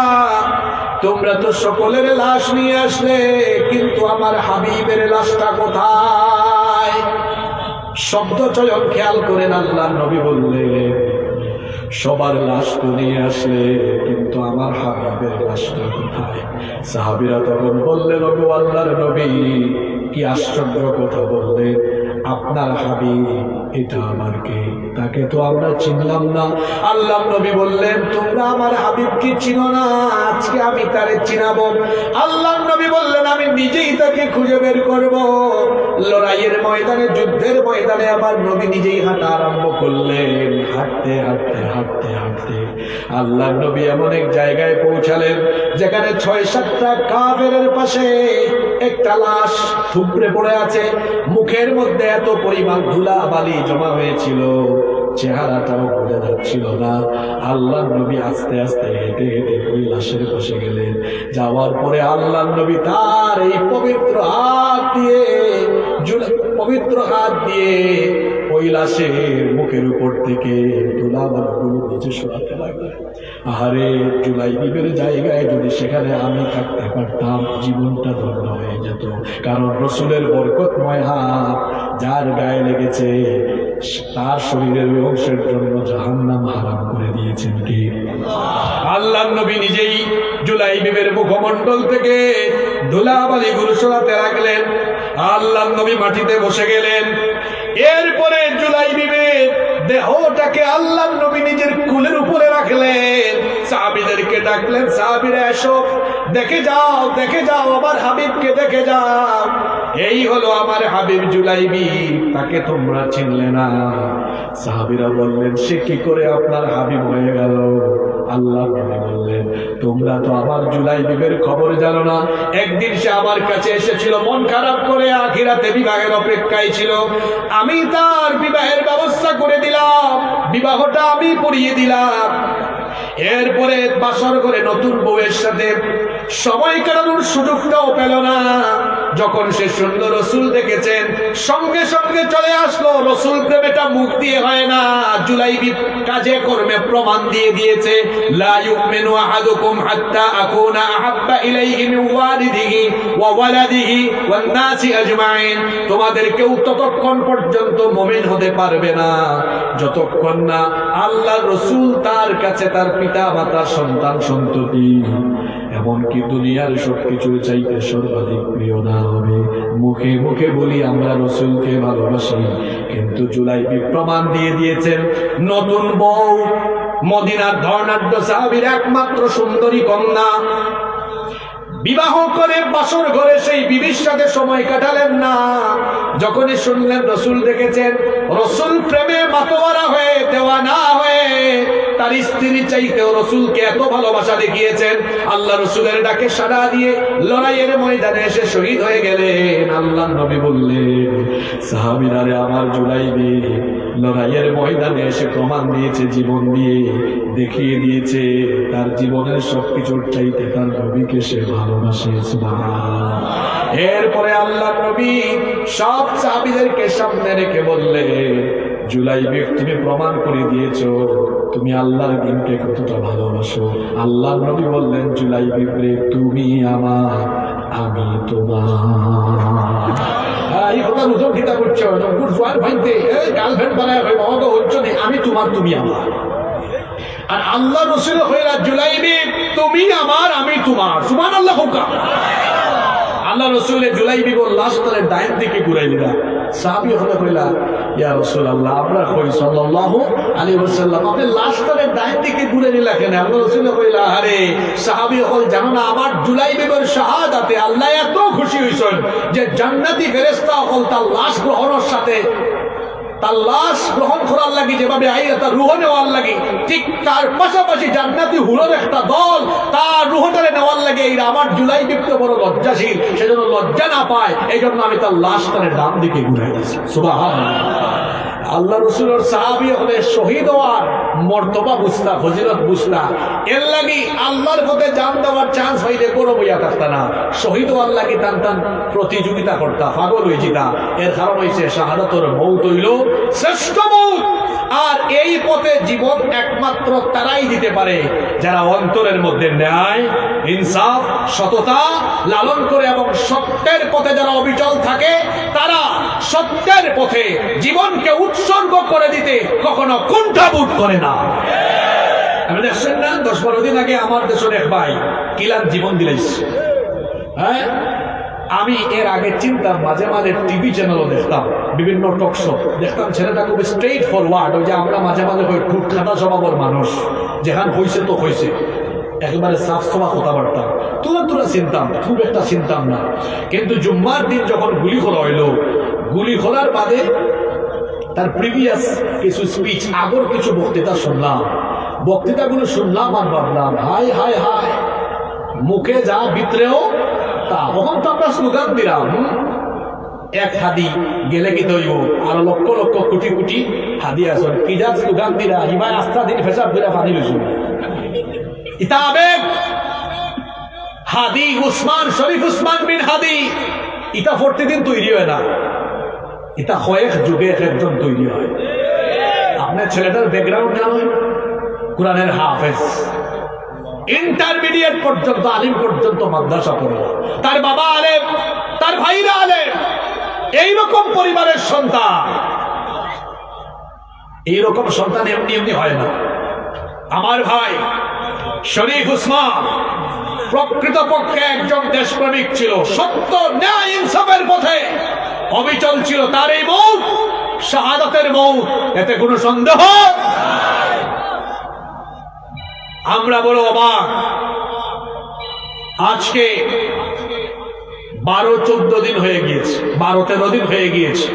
তোমরা তো সকলের লাশ নিয়ে আসলে, কিন্তু আমার হাবিবের লাশটা কোথায়? শব্দ চয়ন খেয়াল করেন। আল্লাহর নবী বললেন, সবার লাশ তো নিয়ে আসলে, কিন্তু আমার হাবিবের লাশটা কোথায়? সাহাবীরা তখন বললেন, ওগো আল্লাহর নবী, কি আশ্চর্য কথা বললেন, আপনার হাবিব এটা আমার কে? তাকে তো আমরা চিনলাম না। আল্লাহর নবী বললেন, তোমরা আমার হাবিবকে চিনো না, আজকে আমি তারে চিনাবো। আল্লাহর নবী বললেন, আমি নিজেই তাকে খুঁজে বের করব। লড়াইয়ের ময়দানে, যুদ্ধের ময়দানে আমার নবী নিজেই হাঁটা আরম্ভ করলেন। হাঁটতে হাঁটতে হাঁটতে হাঁটতে আল্লাহর নবী এমন এক জায়গায় পৌঁছালেন যেখানে 6-7টা কাফেরের পাশে একটা লাশ থুবড়ে পড়ে আছে। মুখের মধ্যে এত পরিমাণ ধুলা বালি জমা হয়েছিল, চেহারাটাও বোঝা যাচ্ছিল না। আল্লাহর নবী আস্তে আস্তে হেঁটে হেঁটে ওই লাশের পাশে গেলেন। যাওয়ার পরে আল্লাহর নবী তার এই পবিত্র হাত দিয়ে ওই লাশের মুখের উপর থেকে ধুলা বালিগুলো নিচে সরাতে লাগলেন। আহারে, জুলাইবিবের জায়গায় যদি সেখানে আমি থাকতে পারতাম, জীবনটা ধন্য হয়ে যেত। কারণ রসুলের বরকতময় হাত যার গায়ে লেগেছে, তার শরীরের অংশের জন্য জাহান্নাম হারাম করে দিয়েছেন কে? আল্লাহর নবী নিজেই জুলাইবিবের মুখমণ্ডল থেকে ধুলাবালি গুলো সরাতে লাগলেন। আল্লাহর নবী মাটিতে বসে গেলেন। এরপরে জুলাইবিবের দেহটাকে আল্লাহর নবী নিজের কুলের উপরে রাখলেন। সাহাবীদেরকে ডাকলেন, সাহাবীরা এসো, দেখে যাও, দেখে যাও, আমার হাবিবকে দেখে যাও। এই হলো আমার হাবিব জুলাইবিব, তাকে তোমরা চিনলে না। সাহাবীরা বললেন, সে কি করে আপনার হাবিব হয়ে গেল? আল্লাহ নবী বললেন, তোমরা তো আমার জুলাইবিবের খবর জানো না। একদিন সে আমার কাছে এসেছিল মন খারাপ করে, আখিরাতে বিবাহের অপেক্ষায় ছিল। আমি তার বিবাহের ব্যবস্থা করে দিলাম, বিবাহটা আমি পড়িয়ে দিলাম। এরপরে বাসর করে নতুন বউয়ের সাথে সময় কাটানোর সুযোগটাও পেল না। যখন সে সুন্দর রসুল দেখেছেন, সঙ্গে সঙ্গে চলে আসলো। রসুল প্রেমেটা মুখ দিয়ে হয় না, জুলাইবিব কাজে কর্মে প্রমাণ দিয়ে দিয়েছে। লা ইউমিনু আহাদুকুম হাত্তা আকুনা আহাব্বা ইলাইহি মিন ওয়ালিদিহি ওয়া ওয়ালাদিহি ওয়ান নাসি আজমাইন। তোমাদের কেউ ততক্ষণ পর্যন্ত মুমিন হতে পারবে না যতক্ষণ না আল্লাহর রাসূল তার কাছে তার পিতা মাতা সন্তান সন্ততি এমনকি দুনিয়ার সবকিছুর চাইতে সর্বাধিক প্রিয় না হবে। মুখে মুখে বলি আমরা রাসূলকে ভালোবাসি, কিন্তু জুলাইবিব প্রমাণ দিয়ে দিয়েছেন। নতুন বউ মদিনার ধর্নাঢ্য সাহাবীর একমাত্র সুন্দরী কন্যা, বিবাহ করে বাসর ঘরে সেই বিবির সাথে সময় কাটালেন না। যখনই শুনলেন রসুল দেখেছেন, রসুল প্রেমে মাতোয়ারা হয়ে দেওয়ানা হয়ে তার স্ত্রীর চাইতেও রসুলকে এত ভালোবাসা দেখিয়েছেন, আল্লাহ রসুলের ডাকে সাড়া দিয়ে লড়াইয়ের ময়দানে এসে শহীদ হয়ে গেলেন। আল্লাহ নবী বললেন, সাহাবীরা রে, আমার জুলাইবি লড়াইয়ের ময়দানে এসে প্রমাণ দিয়েছে, জীবন দিয়ে দেখিয়ে দিয়েছে তার জীবনের সবকিছুর চাইতে তার নবীকে সে ভালোবাসে। সুবহানাল্লাহ। এরপরে আল্লাহ নবী সব সাহাবীদেরকে সামনে রেখে বললেন, জুলাইবি, তুমি প্রমাণ করে দিয়েছো তুমি আল্লাহর দিনকে কতটা ভালোবাসো। আল্লাহ নবী বললেন, জুলাইবি রে, তুমি আমার, আমি তোমার। এই কথা বুঝুন, কিতা করছো? গার্লফ্রেন্ড বানায় হচ্ছে না, আমি তোমার, তুমি আমার। আর আল্লাহ রসুল হইলা, জুলাইবি তুমি আমার, আমি তোমার। সুবহানাল্লাহ। আল্লাহ রসুল জুলাইবি বল লাস্টের ডাইন দিকে ঘুরাইলিরা। সাহাবী হলে কইলা, ইয়া রাসূলুল্লাহ, আমরা কই সাল্লাল্লাহু আলাইহি ওয়াসাল্লাম, আপনি লাস্টের ডাইন দিকে ঘুরে নিলা কেন? আল্লাহ রসুল কইলা, আরে সাহাবী হল, জানো না আমার জুলাইবির শাহাদাতে আল্লাহ এত খুশি হইছেন যে জান্নাতি ফেরেশতা হল তার লাশ গ্রহণের সাথে, তার লাশ গ্রহণ করার লাগি যেভাবে আইয়া তার রুহ নেওয়ার লাগি, ঠিক তার পাশাপাশি জান্নাতি হুলর একটা দল তার রুহটারে নেওয়ার লাগে। এই আমার জুলাইবি তো বড় লজ্জাশীল, সেজন্য লজ্জা না পায়, এই জন্য আমি তার লাশটারে ডান দিকে ঘুরাই দিয়েছি। সুবহানাল্লাহ। আল্লাহ রসুলের সাহাবী হলে শহীদ হওয়ার মর্তবা বুঝতা, ফজিলত বুঝতা, এর লাগি আল্লাহর পথে জান দেওয়ার চান্স হইলে কোনো বইয়া থাকতা না, শহীদ হওয়ার লাগি টান টান প্রতিযোগিতা করতা, পাগল হয়ে যেতা। এর কারণ হয়েছে শাহাদাতের মৌত হইল শ্রেষ্ঠ মৌত। আর এই পথে জীবন একমাত্র তারাই দিতে পারে যারা অন্তরের মধ্যে ন্যায়, ইনসাফ, সততা লালন করে এবং সত্যের পথে যারা অবিচল থাকে, তারা সত্যের পথে জীবনকে উৎসর্গ করে দিতে কখনো কুণ্ঠাবোধ করে না। আমি দেখছেন না, 10-12 দিন আগে আমার দেশের এক ভাই কিলার জীবন দিলেন। হ্যাঁ, আমি এর আগে চিন্তাম, মাঝে মাঝে টিভি চ্যানেলও দেখতাম, বিভিন্ন টক শো দেখতাম, ছেলেটা খুব স্ট্রেইট ফরওয়ার্ড। ওই যে আমরা মাঝে মাঝে খুব খাটা স্বভাবের মানুষ, যেখান হয়েছে তো হয়েছে, একেবারে সাফ সাফা কথাবার্তা, তুরা চিনতাম, খুব একটা চিনতাম না। কিন্তু জুম্মার দিন যখন গুলি করা হইল, গুলি করার বাদে তার প্রিভিয়াস কিছু স্পিচ, আগর কিছু বক্তৃতা শুনলাম, বক্তৃতাগুলো শুনলাম আর ভাবলাম, হাই হাই হাই, মুখে যা ভিতরেও তা। তখন তো আমরা স্লোগান দিলাম, এক হাদি গেলে কি তৈব, আর লক্ষ লক্ষ কোটি কোটি হাদি আসল, কি যা স্লোগান দিলা, ইমায় আস্থা দিন ফেসাব দিলা পানি লইছ। ইতা আবেগ হাদি উসমান, শরীফ উসমান বিন হাদি, ইতা প্রতিদিন তৈরি হয় না, ইতা কয়েক যুগে একজন তৈরি হয়। আপনার ছেলেটার ব্যাকগ্রাউন্ড জানেন, কোরআনের হাফেজ, ইন্টারমিডিয়েট পর্যন্ত, আলিম পর্যন্ত মাদ্রাসা পড়া, তার বাবা আলেম, তার ভাইরা আলেম, এইরকম পরিবারের সন্তান। এইরকম সন্তান এমনি এমনি হয় না। আমার ভাই শরীফ উসমান প্রকৃতপক্ষে একজন দেশপ্রেমিক ছিল, সত্য ন্যায় ইনসাফের পথে অবিচল ছিল। তার এই মৌত শাহাদাতের মৌত, এতে কোনো সন্দেহ। আমরা বড় অবাক, আজকে 12-14 দিন হয়ে গিয়েছে, 12-13 দিন হয়ে গিয়েছে।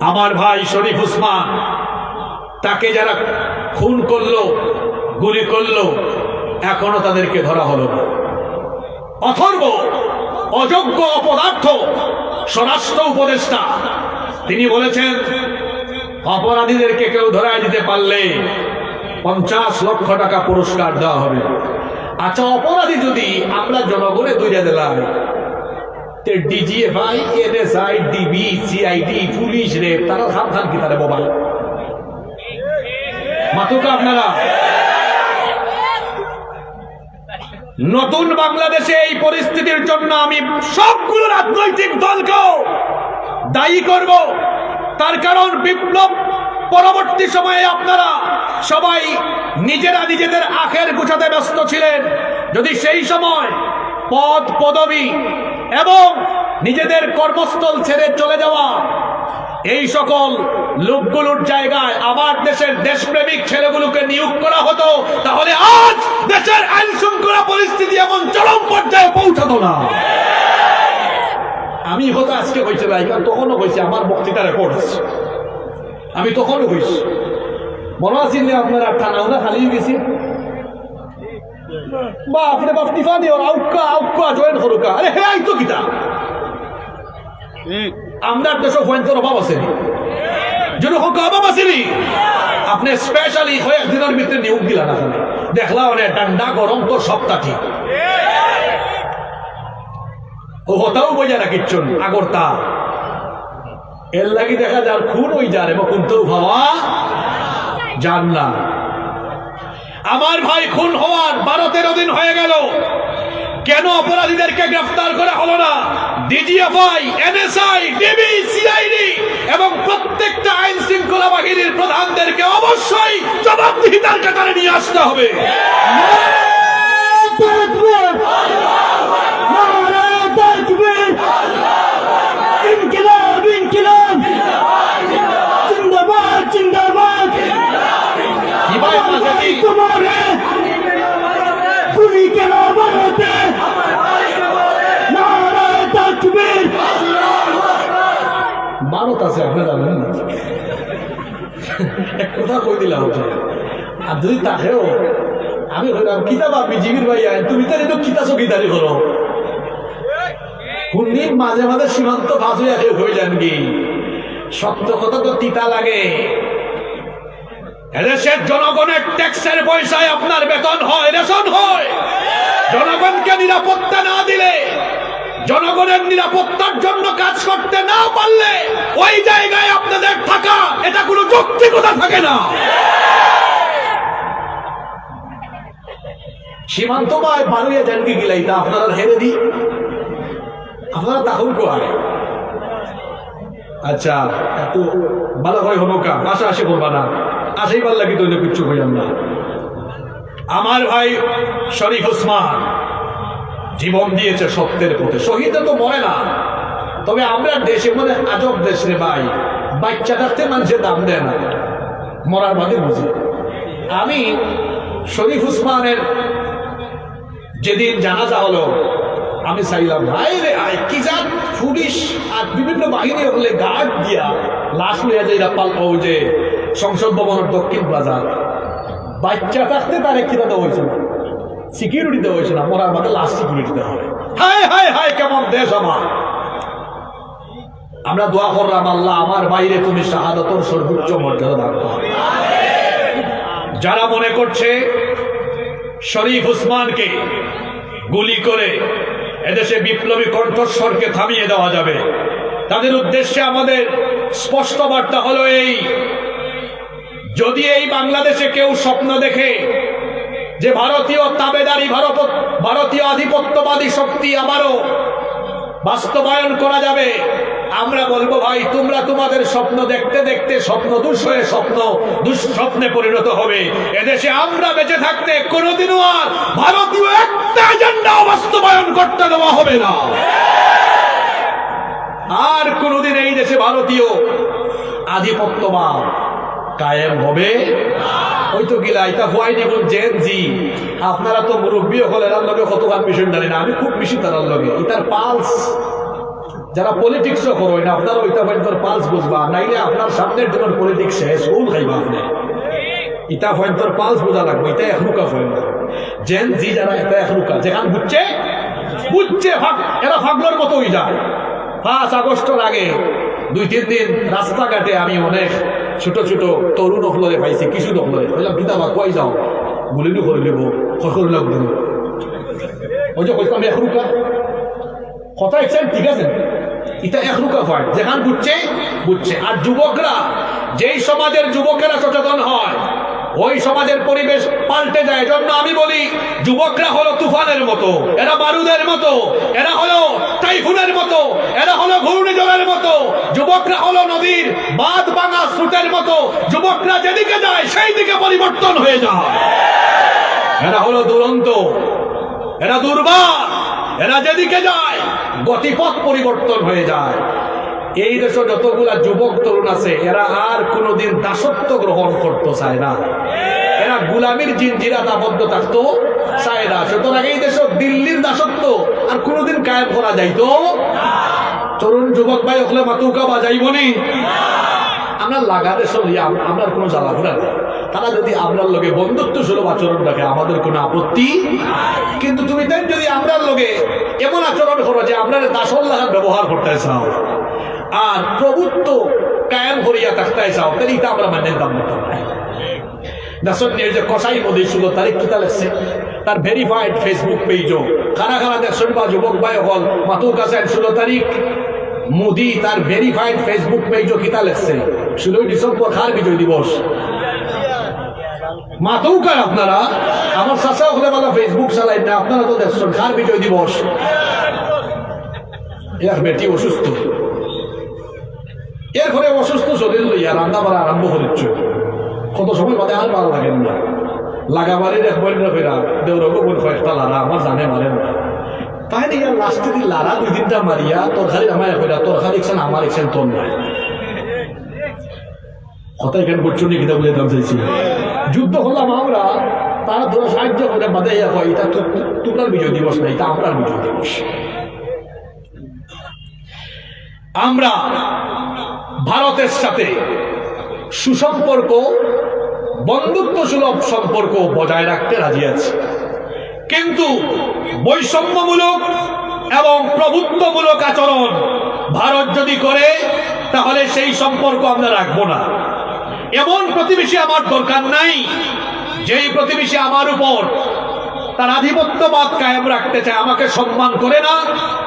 আমার ভাই শরীফ উসমান, তাকে যারা খুন করলো, গুলি করলো, এখনো তাদেরকে ধরা হলো না। অথর্ব, অযোগ্য অপদার্থ স্বরাষ্ট্র উপদেষ্টা, তিনি বলেছেন অপরাধীদেরকে কেউ ধরায় দিতে পারলে 50 লক্ষ টাকা পুরস্কার দেওয়া হবে। আচ্ছা, অপরাধী যদি আমরা জনগণে দূরে দিলাম, DGFI, NSI, DB, CID, police রে, তারা সাবধান কি তারা বাবা মাতুকা আপনারা। নতুন বাংলাদেশে এই পরিস্থিতির জন্য আমি সবগুলো রাজনৈতিক দলকেও দায়ী করব। তার কারণ বিপ্লব পরবর্তী সময়ে আপনারা সবাই নিজেরা নিজেদের আখের গুছাতে ব্যস্ত ছিলেন। যদি সেই সময় পদ পদবি এবং নিজেদের কর্মস্থল ছেড়ে চলে যাওয়া এই সকল লোকগুলোর জায়গায় আমার দেশের দেশপ্রেমিক ছেলেগুলোকে নিয়োগ করা হতো, তাহলে আজ দেশের আইন শৃঙ্খলা পরিস্থিতি এমন চরম পর্যায়ে পৌঁছাতো না। আমি হয়তো আজকে হয়েছে ভাই, কারণ তখনও হয়েছে, আমার বক্তৃতা রেকর্ড আছে, আমি তখনও হয়েছি। মনে আছেন আপনার থানাও খালি গেছি বা আপনি বাপটি ফানি ওর আউকা আউকা জয়েন করুকা, আরে হে আইতো কিতা আমরার দেশে পয়েন্টের অভাব আছে, যদি হোক অভাব আসেনি আপনি স্পেশালি কয়েকদিনের ভিতরে নিয়োগ দিলা না, দেখলা অনেক ঠান্ডা গরম তো সবটা ঠিক ও হতাও বোঝা না কিচ্ছুন আগরতা এর লাগি দেখা যার খুন হয়ে যার এবং খুনতেও ভাবা যান না। আমার ভাই খুন হওয়ার 12-13 দিন হয়ে গেল, কেন অপরাধীদেরকে গ্রেফতার করা হলো না? ডিজিএফআই, এনএসআই, ডিবি, সিআইডি এবং প্রত্যেকটা আইন শৃঙ্খলা বাহিনীর প্রধানদেরকে অবশ্যই জবাবদিহিতার কাতারে নিয়ে আসতে হবে। ইনকিলাব ইনকিলাব জিন্দাবাদ জিন্দাবাদ তোমারে গুলি কেন ভারতে নারা তাকবীর। ভারত আছে আপনি জানেন না, এক কথা কই দিলাম আর যদি তাকেও আমি হইলাম কিতাব বিজিবির ভাই তুমি তো একটু কিতা চকিদারি করো হুন্নি মাঝে মাঝে সীমান্ত ফাঁস হয়ে যান কি সত্য কথা তো তিতা লাগে। এদেশের জনগণের ট্যাক্সের পয়সায় আপনার বেতন হয়, রেশন হয়। জনগণকে নিরাপত্তা না দিলে, জনগণের নিরাপত্তার জন্য কাজ করতে না পারলে ওই জায়গায় আপনাদের থাকা এটা কোনো যৌক্তিকতা থাকে না। সীমান্ত বাই পারুয়া যান কি গিলাই তা আপনারা হেরে দিই, আপনারা তখন কোয়ায় আচ্ছা একটু ভালো করে হলো কা আশা আসে করবা না, আশাই ভাল লাগি তৈলে কিচ্ছু হইলাম না। আমার ভাই শরীফ ওসমান জীবন দিয়েছে সত্যের পথে, শহীদে তো মরে না, তবে আমরা দেশে মানে আজব দেশ রে ভাই, বাচ্চা থাকতে মানুষের দাম দেয় না, মরার বাদে বুঝে। আমি শরীফ ওসমানের যেদিন জানাজা হলো আমি চাইলাম ভাই রে আয় কি যাক পুলিশ আর বিভিন্ন বাহিনী হলে গার্ড দিয়া লাশ লইয়া যাই পাল পাও যে সংসদ ভবনের দক্ষিণ বাজার, বাচ্চা থাকতে তার কিনা দেওয়া হয়েছিল, সিকিউরিটি দেওয়া হয়েছিল না, মরার মাঝে লাশ সিকিউরিটি দেওয়া হয়। হায় হায় হায় কেমন দেশ আমার। আমরা দোয়া করলাম আল্লাহ আমার বাইরে তুমি শাহাদাতের সর্বোচ্চ মর্যাদা দান করো। যারা মনে করছে শরীফ ওসমানকে গুলি করে এদেশে বিপ্লবী কণ্ঠস্বরকে থামিয়ে দেওয়া যাবে, তাদের উদ্দেশ্যে আমাদের স্পষ্ট বার্তা হলো এই, যদি এই বাংলাদেশে কেউ স্বপ্ন দেখে যে ভারতীয় তাবেদারি ভারতীয় আধিপত্যবাদী শক্তি আবারও বাস্তবায়ন করা যাবে, আমরা বলবো ভাই তোমরা তোমাদের স্বপ্ন দেখতে দেখতে স্বপ্ন দুঃস্বপ্নে পরিণত হবে। এদেশে আমরা বেঁচে থাকতে কোনোদিনও আর ভারতীয় একটা এজেন্ডা বাস্তবায়ন করতে দেওয়া হবে না, আর কোনোদিন এই দেশে ভারতীয় আধিপত্যবাদ কায়েম হবে ওই তো গিলা এটা হয় দেখুন জেন জি আপনারা তো মুরব্বী হলে এর লগে কতখান মিশন জানি না, আমি খুব বেশি তার লগে এটার পালস যারা পলিটিক্সও করো না আপনারা ওইটা পয়েন্টের পালস বুঝবা, নাইলে আপনার সামনের জনের পলিটিক্স শেষ উল খাইবা আপনি। ইটা পয়েন্টের পালস বোঝা লাগবে, এটা এখনুকা পয়েন্ট জেন জি যারা এটা এখনুকা যেখান বুঝছে এরা ফাগলোর মতো হয়ে যায়। 5 আগস্টের আগে 2-3 দিন রাস্তাঘাটে আমি অনেক ছোট ছোট তরুণ হলরে পাইছি, কিছু হলরে বললাম পিতামা কই যাও গুলিনু করে নেব করলাম ওই যে কইতাম এখনুকা কথা একসাথে ঠিক আছে, এটা এখনুকা হয় যেখান বুঝছে। আর যুবকরা যেই সমাজের যুবকেরা সচেতন হয় ওই সমাজের পরিবেশ পাল্টে যায়। জন্য আমি বলি যুবকরা হলো তুফানের মতো, এরা বারুদের মতো, এরা হলো টাইফুনের মতো, এরা হলো ঘূর্ণিঝড়ের মতো, যুবকরা হলো নদীর বাঁধ ভাঙা স্রোতের মতো, যুবকরা যেদিকে যায় সেই দিকে পরিবর্তন হয়ে যায়। এরা হলো দুরন্ত, এরা দুর্বার, এরা যেদিকে যায় গতিপথ পরিবর্তন হয়ে যায়। এই দেশে যতগুলা যুবক তরুণ আছে এরা আর কোনোদিন দাসত্ব গ্রহণ করতে চায় না, এরা গুলামির জিনজিরাত আবদ্ধ থাকতো চায় না। সুতরাং এই দেশে দিল্লির দাসত্ব আর কোনোদিন কায়েম করা যাইতো। তরুণ যুবক ভাই ওখানে মাতুকা বাজাইবনি, আমরা লাগাতে সরি আমরা কোনো জ্বালা ঘোরা নেই। তারা যদি আপনার লগে বন্ধুত্ব সুলভ আচরণ রাখে আমাদের কোনো আপত্তি, কিন্তু তুমি তাই যদি আমরার লগে এমন আচরণ করো যে আমরা দাসল লাগার ব্যবহার করতে চাও আর প্রভুত্ব কায়েম করিয়া থাকতে চাও, তাহলে এটা আমরা মানে দাম মতো দাসন নিয়ে যে কষাই মোদী 16 তারিখ কিতা লাগছে তার ভেরিফাইড ফেসবুক পেজও খানা খানা দেখছেন বা যুবক ভাই হল মাতুক আছেন 16 তারিখ মোদী তার ভেরিফাইড ফেসবুক পেজও কিতা লাগছে 16 ডিসেম্বর খার বিজয় দিবস। মাতুকার আপনারা আমার চাচা হলে বলা ফেসবুক চালাই না, আপনারা তো দেখছেন খার বিজয় দিবস। এর বেটি অসুস্থ, এর ঘরে অসুস্থ শরীর লইয়া রান্না বাড়া আরম্ভ করেছ, কত সময় বাদে আর ভালো লাগেন না। লাগাবাড়ির এক বই ফেরা দেউরগো বোন কয়েকটা লারা আমার জানে মারেন না, তাই ইয়ার লাস্টে দিন লারা 2-3টা মারিয়া তরকারি আমার ফেরা তরকারি ইচ্ছেন আমার ইচ্ছেন তোর নাই কথা এখানে করছো নি কিতা বুঝে দাম চাইছি। যুদ্ধ হলাম আমরা, তারা ধরো সাহায্য করে বাদে হয় এটা তোমরার বিজয় দিবস না, এটা আমরার বিজয় দিবস। আমরা ভারতের সাথে সুসম্পর্ক বন্ধুত্ব সুলভ সম্পর্ক বজায় রাখতে রাজি আছি, কিন্তু বৈষম্যমূলক এবং প্রভুত্বমূলক আচরণ ভারত যদি করে তাহলে সেই সম্পর্ক আমরা রাখবো না। এমন প্রতিবেশী আমার দরকার নাই যেই প্রতিবেশী আমার উপর তার আধিপত্যবাদ কায়েম রাখতে চায়, আমাকে সম্মান করে না,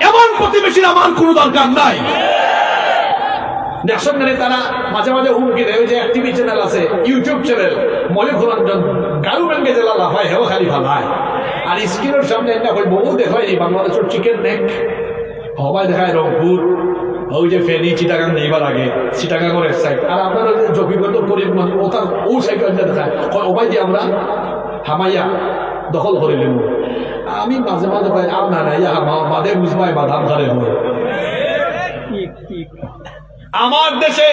এমন প্রতিবেশীর আমার কোনো দরকার নাই। দেখছেন না তারা মাঝে মাঝে হুমকি দেয়, ওই যে টিভি চ্যানেল আছে ইউটিউব চ্যানেল মলিফুরঞ্জন গারুব্যাঙ্গে যে লালা হয় হেও খালি ভালায়, আর স্ক্রিনের সামনে একটা হয় বহু দেখায় বাংলাদেশের চিকেন নেক হবাই দেখায় রংপুর, ওই যে ফেনি চিটাগাং নেইবার আগে চিটাগাংয়ের এক সাইড, আর আপনারা যে জকিগত করিম ওটার ও সাইড দেখায় ওবাই যে আমরা হামাইয়া দখল করে নেব। আমি মাঝে মাঝে পাই আপনার না ইয়া বাদে বুঝবাই বাদাম ধরে হয়। আমার দেশে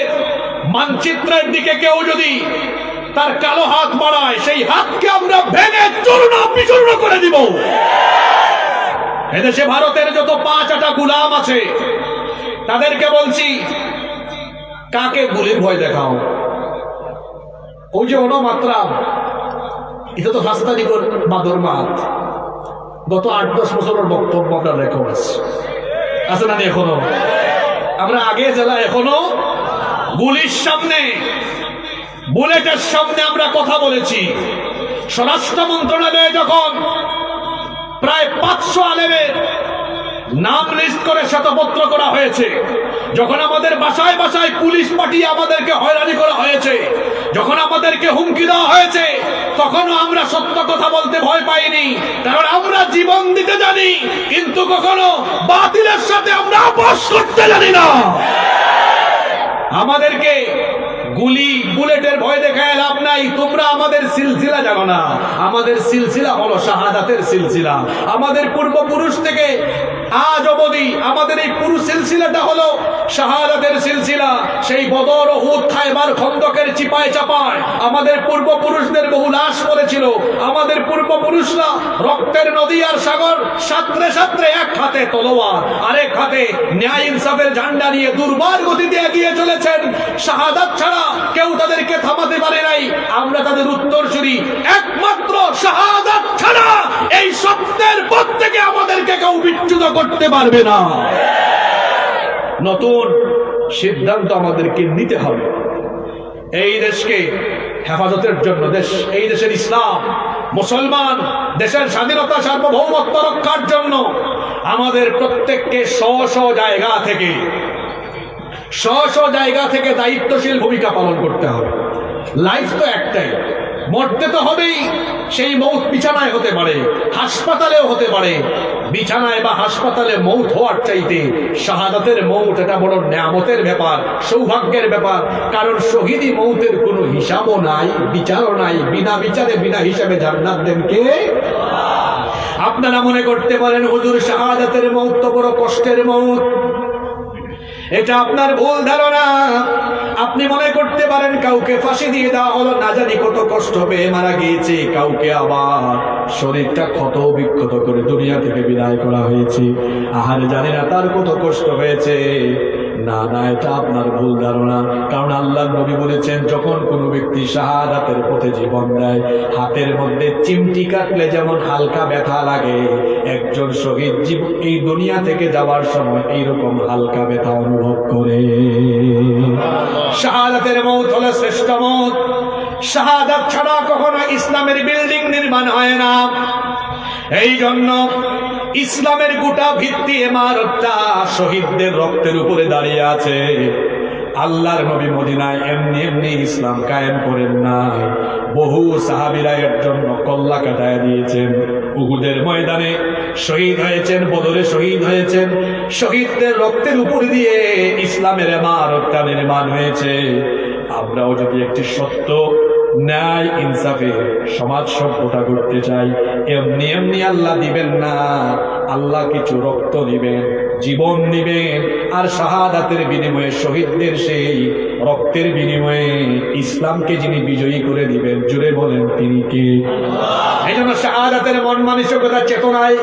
মানচিত্রের দিকে কেউ যদি তার কালো হাত বাড়ায় সেই হাতকে আমরা ভেঙে চূর্ণ বিচূর্ণ করে দিব। এদেশে ভারতের যত 5-8টা গুলাম আছে তাদেরকে বলছি কাকে গুলির ভয় দেখাও। ওই যে অনমাত্রা এটা তো রাস্তা দিকর বাদর মাত গত 8-10 বছরের বক্তব্য আমরা রেকর্ড আছে না এখনো, আমরা আগে জেলা এখনো গুলির সামনে বুলেটের সামনে আমরা কথা বলেছি। স্বরাষ্ট্র মন্ত্রণালয়ে যখন প্রায় 500 আলেমের নাম লিস্ট করে শ্বেতপত্র করা হয়েছে, যখন আমাদের বাসায় বাসায় পুলিশ পাঠিয়ে আমাদেরকে হয়রানি করা হয়েছে, যখন আমাদেরকে হুমকি দেওয়া হয়েছে, তখনও আমরা সত্য কথা বলতে ভয় পাইনি, কারণ আমরা জীবন দিতে জানি, কিন্তু কখনো বাতিলের সাথে আমরা আপোষ করতে জানি না। আমাদেরকে গুলি বুলেটের ভয় দেখায় লাভ নাই। তোমরা আমাদের সিলসিলা জানো না, আমাদের সিলসিলা হলো শাহাদাতের সিলসিলা। আমাদের পূর্বপুরুষ থেকে আজ অবধি আমাদের এই পুরো সিলসিলাটা হলো শাহাদাতের সিলসিলা। সেই বদর, উহুদ, খায়বার, খন্দকের চিপায় চাপায় আমাদের পূর্বপুরুষদের বহু লাশ পড়েছিল। আমাদের পূর্বপুরুষরা রক্তের নদী আর সাগর সাঁতরে সাঁতরে এক হাতে তলোয়ার আরেক হাতে ন্যায় ইনসাফের ঝান্ডা নিয়ে দুর্বার গতিতে এগিয়ে চলেছেন। শাহাদাত ছাড়া কেউ তাদেরকে থামাতে পারে নাই। আমরা তাদের উত্তরসূরি, একমাত্র শাহাদাত ছাড়া এই সত্যের পথ থেকে আমাদেরকে কেউ বিচ্যুত করতে পারবে না। নতুন সিদ্ধান্ত আমাদেরকে নিতে হবে এই দেশকে হেফাজতের জন্য। এই দেশের ইসলাম, মুসলমান, দেশের স্বাধীনতা, সার্বভৌমত্ব রক্ষার জন্য আমাদের প্রত্যেককে স্ব জায়গা থেকে দায়িত্বশীল ভূমিকা পালন করতে হবে। লাইফ তো একটাই, মরতে তো হবেই। সেই মৌত বিছানায় হতে পারে, হাসপাতালেও হতে পারে। বিছানায় বা হাসপাতালে মৌত হওয়ার চাইতে শাহাদাতের মৌত এটা বড় নেয়ামতের ব্যাপার, সৌভাগ্যের ব্যাপার। কারণ শহীদি মৌতের কোনো হিসাবও নাই, বিচারও নাই। বিনা বিচারে বিনা হিসাবে জান্নাত দেন কে? আপনারা মনে করতে পারেন হুজুর শাহাদাতের মৌত তো বড় কষ্টের মৌত। এটা আপনার ভুল ধারণা। আপনি মনে করতে পারেন কাউকে ফাঁসি দিয়ে দেওয়া হলো, না জানি কত কষ্ট পেয়ে মারা গিয়েছে, কাউকে আবার শরীরটা ক্ষত বিক্ষত করে দুনিয়া থেকে বিদায় করা হয়েছে, আহারে জানি না তার কত কষ্ট হয়েছে। না না, এটা আপনার ভুল ধারণা। কারণ আল্লাহ নবী বলেছেন, যখন কোনো ব্যক্তি শাহাদাতের পথে জীবন দেয়, হাতের মধ্যে চিমটি কাটলে যেমন হালকা ব্যথা লাগে, একজন শহীদ জীবন এই দুনিয়া থেকে যাওয়ার সময় এইরকম হালকা ব্যথা অনুভব করে। শাহাদাতের মৌত হলো শ্রেষ্ঠ মৌত। শাহাদাত ছাড়া কখনো ইসলামের বিল্ডিং নির্মাণ হয় না। এই জন্য ইসলামের গোটা ভিত্তি ইমারতটা শহীদদের রক্তের উপরে দাঁড়িয়ে আছে। আল্লাহর নবী মদিনায় এমনি এমনি ইসলাম কায়েম করেন না, বহু সাহাবীরা এর জন্য কল্লা কাটায় দিয়েছেন। উহুদের ময়দানে শহীদ হয়েছেন, বদরে শহীদ হয়েছেন। শহীদদের রক্তের উপর দিয়ে ইসলামের ইমারতটা নির্মাণ হয়েছে। আমরাও যদি একটি সত্য, ন্যায়, ইনসাফে সমাজ সভ্যতা করতে চাই, এমনি এমনি আল্লাহ দিবেন না। আল্লাহ কিছু রক্ত নিবেন, জীবন নিবেন, আর শাহাদাতের বিনিময়ে, শহীদদের সেই রক্তের বিনিময়ে ইসলামকে যিনি বিজয়ী করে দিবেন, জুড়ে বলেন তিনি কে? এই জন্য শাহাদাতের মন মানসিকতা চেতনায়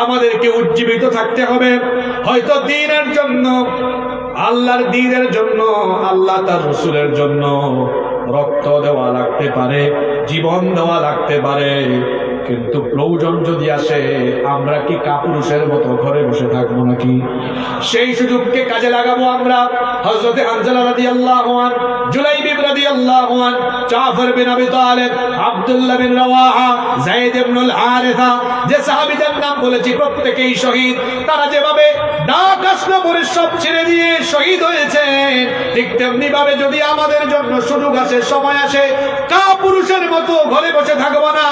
আমাদেরকে উজ্জীবিত থাকতে হবে। হয়তো দ্বীনের জন্য, আল্লাহর দ্বীনের জন্য, আল্লাহ তার রাসূলের জন্য রক্ত দেওয়া লাগতে পারে, জীবন দেওয়া লাগতে পারে, কিন্তু প্রয়োজন যদি আসে আমরা কি কাপুরুষের মতো ঘরে বসে থাকবো নাকি? সেই সুযোগকে কাজে লাগাবো আমরা। হযরতে হানজালা রাদিয়াল্লাহু আনহু, জুলাইবিব রাদিয়াল্লাহু আনহু, জাফর বিন আবি তালিব, আব্দুল্লাহ বিন রাওয়াহা, যায়েদ ইবনুল হারিসা, যে সাহাবীদের নাম বলেছি প্রত্যেকেই শহীদ। তারা যেভাবে ডাক আসলো পরে সব ছেড়ে দিয়ে শহীদ হয়েছেন, ঠিক তেমনি ভাবে যদি আমাদের জন্য সুযোগ আসে, সময় আসে, কাপুরুষের মতো ঘরে বসে থাকবো না।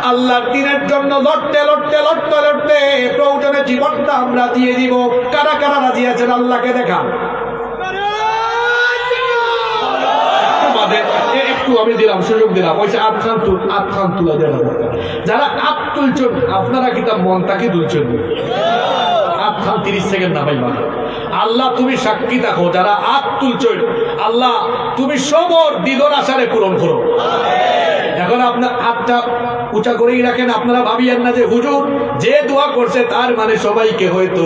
আল্লাহর দ্বীনের জন্য লড়তে লড়তে লড়তে লড়তে প্রয়োজনে জীবনটা আমরা দিয়ে দিব। কারা কারা রাজি আছেন আল্লাহকে দেখান? একটু আমি দিলাম, সুযোগ দিলাম, ওই যে আত্মান তুলা দেওয়া। যারা আত তুলছেন আপনারা কি তার মনটাকে তুলছেন? আত্মান 30 সেকেন্ড না ভাই, আল্লাহ তুমি সাক্ষী দেখো, যারা আত তুলছেন আল্লাহ তুমি সবর দিদর আশারে পূরণ করো। এখন আপনার হাতটা উঁচা করেই রাখেন। আপনারা ভাবিয়েন না যে হুজুর যে দোয়া করছে তার মানে সবাইকে হয়তো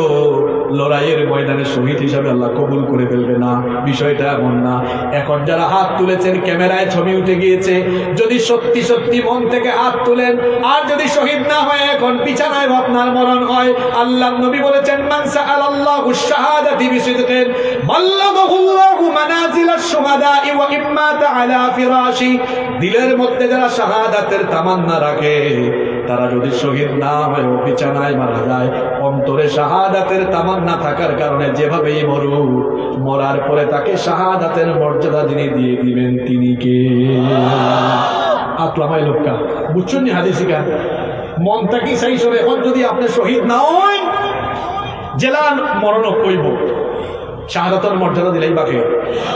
লড়াইয়ের ময়দানে শহীদ হিসাবে আল্লাহ কবুল করে ফেলবে না। বিষয়টা এমন না। এখন যারা হাত তুলেছেন, ক্যামেরায় ছবি উঠে গিয়েছে, যদি সত্যি সত্যি মন থেকে হাত তুলেন, আর যদি শহীদ না হয় এখন বিছানায় আপনার মরণ হয়, আল্লাহ নবী বলেছেন, মান সাআলাল্লাহু শাহাদাতি বিসিদকিন বাল্লাগাহুল্লাহু মানাজিলাশ শুহাদাই ওয়া ইম্মাতা আলা ফিরাশি। দিলের মধ্যে যারা শাহাদাতের তামান্না রাখে, তারা যদি শহীদ না হয় ও বিছানায় মারা যায়, অন্তরে শাহাদাতের তামান্না থাকার কারণে যেভাবেই মরুক, মরার পরে তাকে শাহাদাতের মর্যাদা যিনি দিয়ে দিবেন তিনি কে? আতলামাই লোকটা বুঝছেন নি হাদিসিকা? মনটা কি সেই সরে, এখন যদি আপনি শহীদ না হয় জেলার মরণ কইব, শাহাদাতের মর্যাদা দিলেই বাকি।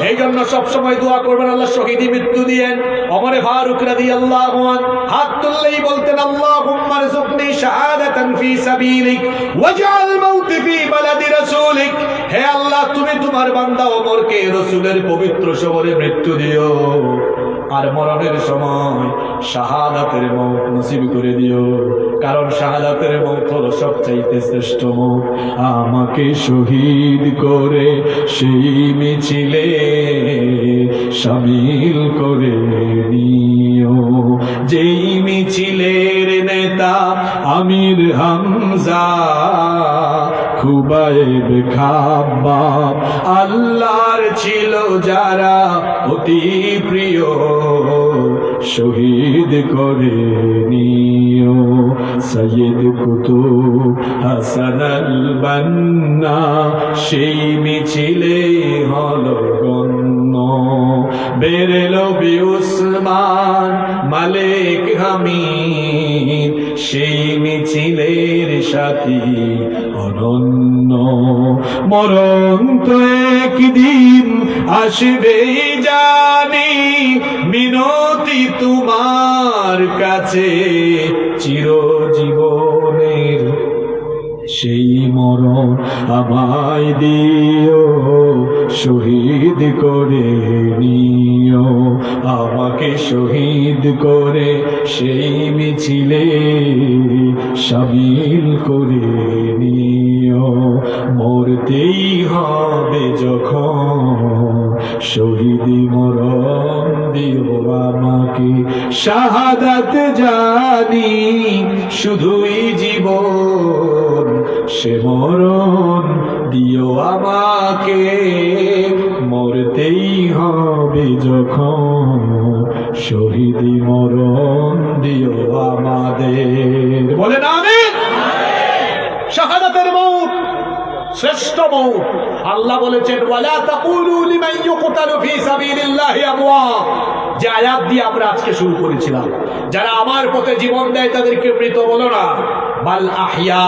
এই জন্য সবসময় দোয়া করবেন আল্লাহ শহীদি মৃত্যু দিয়েন। ওমরে ফারুক রাদিয়াল্লাহু আনহু হাত তুললেই বলতেন, আল্লাহুম্মা রযুকনি শাহাদাতান ফি সাবিলিক ওয়াজআল মাউতি ফি বালাদি রাসূলিক। হে আল্লাহ, তুমি তোমার বান্দা ওমরকে রাসূলের পবিত্র শহরে মৃত্যু দিও, আর মরণের সময় শাহাদাতের মৌত নসিব করে দিও, কারণ শাহাদাতের মৌত হলো সবচাইতে শ্রেষ্ঠ মৌত। আমাকে শহীদ করে সেই মিছিলে শামিল করে নিও, যেই মিছিলের নেতা আমির হামজা, খুবাইব খাব্বাব আল্লাহর ছিল যারা অতি প্রিয়, শহীদ করে নিও। সৈয়দ কুতুব হাসান আল বান্না সেই মিছিলে হলো গণ্য, বেরেলবি উসমান মালিক হামিদ সেই মিছিলের সাথী অনন্য। মরণ তো একদিন আসবেই জানি, মিনতি তোমার কাছে চিরজীবনের, সেই মরণ আমায় দিও, শহীদ করে নিও, আমাকে শহীদ করে সেই মিছিলে শামিল করে নিও। মরতেই হবে যখন শহীদি মরণ দিও আমাকে, শাহাদাত জানি শুধুই জীবন, সে মরণ দিও আমাকে। মরতেই হবে যখন শহীদি মরণ দিও আমাদের। বলেন আমিন। শাহাদাতের মউত শ্রেষ্ঠ মউত। আল্লাহ বলেছেন ওয়ালা তাকুলু লিমান ইউকতালু ফি সাবিলিল্লাহি আমওয়াত। যে আয়াত দিয়ে আমরা আজকে শুরু করেছিলাম, যারা আমার পথে জীবন দেয় তাদেরকে মৃত বলো না, বাল আহইয়া,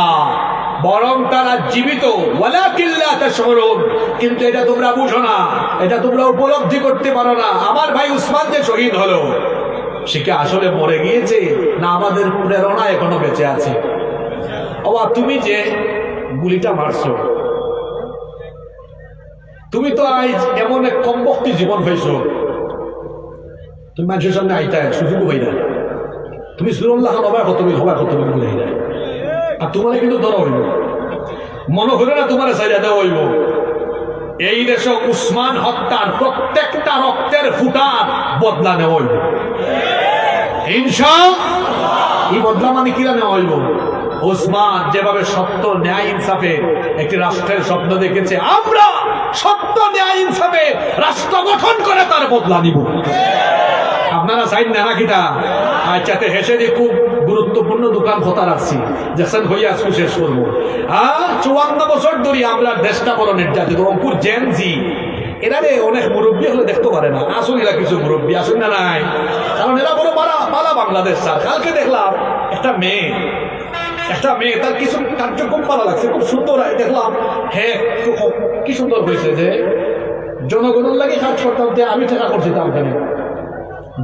বরং তারা জীবিত। ওয়ালাকিন লা তাশউরুন, কিন্তু এটা তোমরা বুঝো না, এটা তোমরা উপলব্ধি করতে পারো না। আমার ভাই উসমান যে শহীদ হলো, সে কি আসলে মরে গিয়েছে, না আমাদের প্রেরণা এখনো বেঁচে আছে? বাবা, তুমি যে গুলিটা মারছো, তুমি তো আজ এমন এক কমবক্তি জীবন হয়েছো, তুমি মানুষের সামনে আইতা সুযোগ হই না, তুমি সুরল্লাহ হবার কত বলে না, আর তোমার কিন্তু ধরা হইব, মনে হইল না তোমার সাইডা দেওয়া হইব। এই দেশে উসমান হত্যার প্রত্যেকটা রক্তের ফুটার বদলা নেওয়া হইব ইনশাআল্লাহ। এই বদলা মানে কিরা নেওয়া হইব? ওসমান যেভাবে সত্য ন্যায় ইনসাফে একটি রাষ্ট্রের স্বপ্ন দেখেছে, আমরা সত্য ন্যায় ইনসাফে রাষ্ট্র গঠন করে তার বদলা নিব। আপনারা চাইন না নাকিটা? আচ্ছাতে হেসে দিয়ে খুব গুরুত্বপূর্ণ দোকান কথা রাখছি, যেসন হইয়া আজকে শেষ করবো। 54 বছর ধরে আমরা দেশটা বড় নির্যাতিত। অঙ্কুর জেনজি এরা অনেক মুরব্বী হলে দেখতে পারে না, আসুন এরা কিছু মুরব্বী আসুন না নাই, কারণ এরা বড় পালা বাংলাদেশ। স্যার কালকে দেখলাম একটা মেয়ে তার কিছু কার্যক্রম ভালো লাগছে, খুব সুন্দর দেখলাম। হ্যাঁ, কি সুন্দর হয়েছে যে জনগণের লাগে কাজ করতাম, আমি টাকা করছি তার ওখানে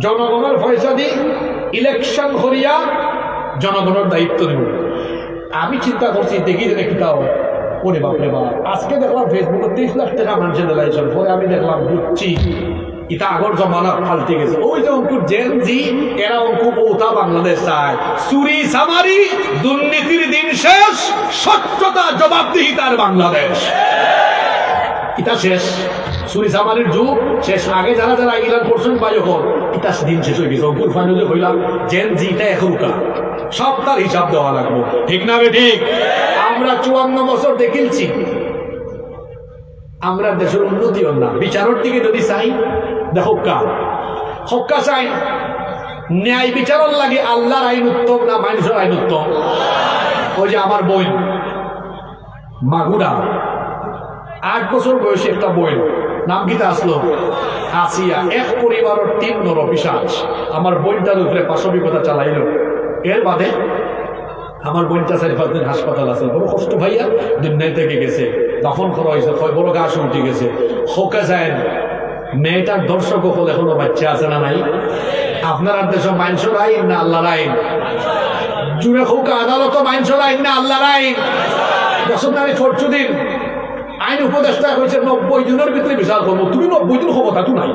জনগণের পয়সা দিই, ইলেকশন করিয়া জনগণের দায়িত্ব নেব। আমি চিন্তা করছি দেখি যে কিতাও ওরে বাপরে বাপ। আজকে দেখলাম ফেসবুকে 30 লাখ টাকা মানুষের দিলাইছেন, পরে আমি দেখলাম বুঝছি এটা আগর জমানা পাল্টে গেছে। ওই যে অঙ্কুর জেনজি, এরা অঙ্কু পৌঁছা বাংলাদেশ চায়, চুরি সামারি দুর্নীতির দিন শেষ, স্বচ্ছতা জবাবদিহিতার বাংলাদেশ। এটা শেষ, চুরি সামারির যুগ শেষ। আগে যারা যারা ইরান করছেন বা যখন এটা দিন শেষ হয়ে গেছে। অঙ্কুর ফাইনালে হইলাম জেনজিটা এখনকার সব তার হিসাব দেওয়া লাগবো, ঠিক না বে ঠিক? আমরা 54 বছর দেখিলছি, আমরা দেশের উন্নতি হল না। বিচারের দিকে যদি চাই, দেখো হক্কা চাই, ন্যায় বিচারর লাগে আল্লাহর আইন উত্তম না মানুষের আইন উত্তম? ওই যে আমার বোন মাগুরা 8 বছর বয়সী একটা বোন, নাম কিতা আসলো আসিয়া, এক পরিবারের 3 নরপিশাচ আমার বোনটার উপরে পাশবিকতা চালাইল। এর বাদে আমার বোনটা 4-5 দিন হাসপাতাল আছে, বড় কষ্ট ভাইয়া, দুনিয়া থেকে গেছে, দফন করা হয়েছে, বড় ঘাস উঠে গেছে। হোকা যায় মেয়েটার দর্শক হল এখনো বাচ্চা আছে না নাই? আপনার দেশ মানুষের আইন না আল্লাহর আইন? জুড়ে হোকা আদালত মানুষের আইন না আল্লাহর আইন? বসন্তী 14 দিন আইন উপদেষ্টা হয়েছে 90 দিনের ভিতরে বিচার করবো। তুমি 90 দিন ক্ষমতা তো নাই,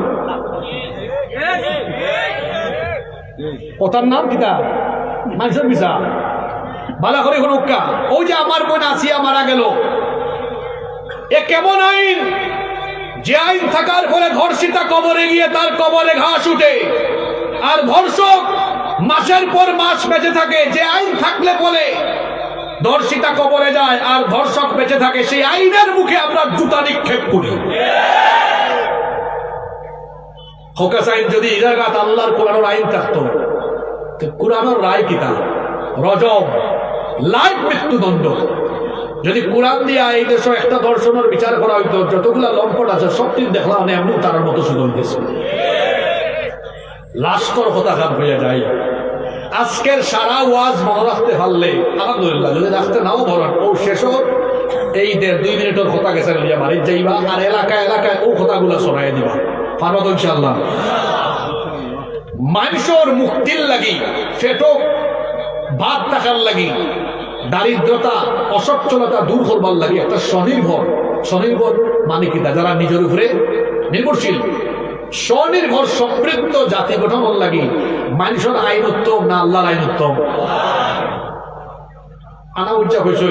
কথার নাম কিতা মানুষের বিচার ভালো করে এখন উক্কা। ওই যে আমার বোন আসিয়া মারা গেল, এ কেমন আইন? যে আইন থাকার ফলে ধর্ষিতা কবরে গিয়ে তার কবরে ঘাস উঠে, আর ধর্ষক মাসের পর মাস বেঁচে থাকে। যে আইন থাকলে বলে ধর্ষিতা কবরে যায় আর ধর্ষক বেঁচে থাকে, সেই আইনের মুখে আমরা জুতা নিক্ষেপ করি। হোকাস আইন যদি ইরাগাত আল্লাহর কোরআনের আইন থাকতো, কোরআনের রায় কিতা রজব, লাইফ মৃত্যুদণ্ড। যদি কোরআন দিয়া এই দেশে একটা দর্শনের বিচার করা হইতো, যতগুলা লম্পট আছে সব দিন দেখলাম এমনি তার মতো শুধু হইতেছে। লাস্কর কথা খান হইয়া যায়। আজকের সারা ওয়াজ মনে রাখতে পারলে আলহামদুলিল্লাহ, যদি রাখতে নাও ধরেন, ও শেষর এই 1.5-2 মিনিটের কথা গেছে লিয়া বাড়ির যাইবা, আর এলাকায় ও কথাগুলা শোনাই দিবা, পারবা তো ইনশাআল্লাহ। মানুষের মুক্তির লাগি, ফেটো ভাত টাকার লাগি দারিদ্রতা অসচ্ছলতা দূর করবার লাগে একটা স্বনির্ভর মানে কি তা যারা নিজের উপরে নির্ভরশীল স্বনির্ভর সমৃদ্ধ জাতি গঠনের লাগে মানুষের আইন উত্তম না আল্লাহর আইন উত্তম? আনা উজ্জা হয়েছে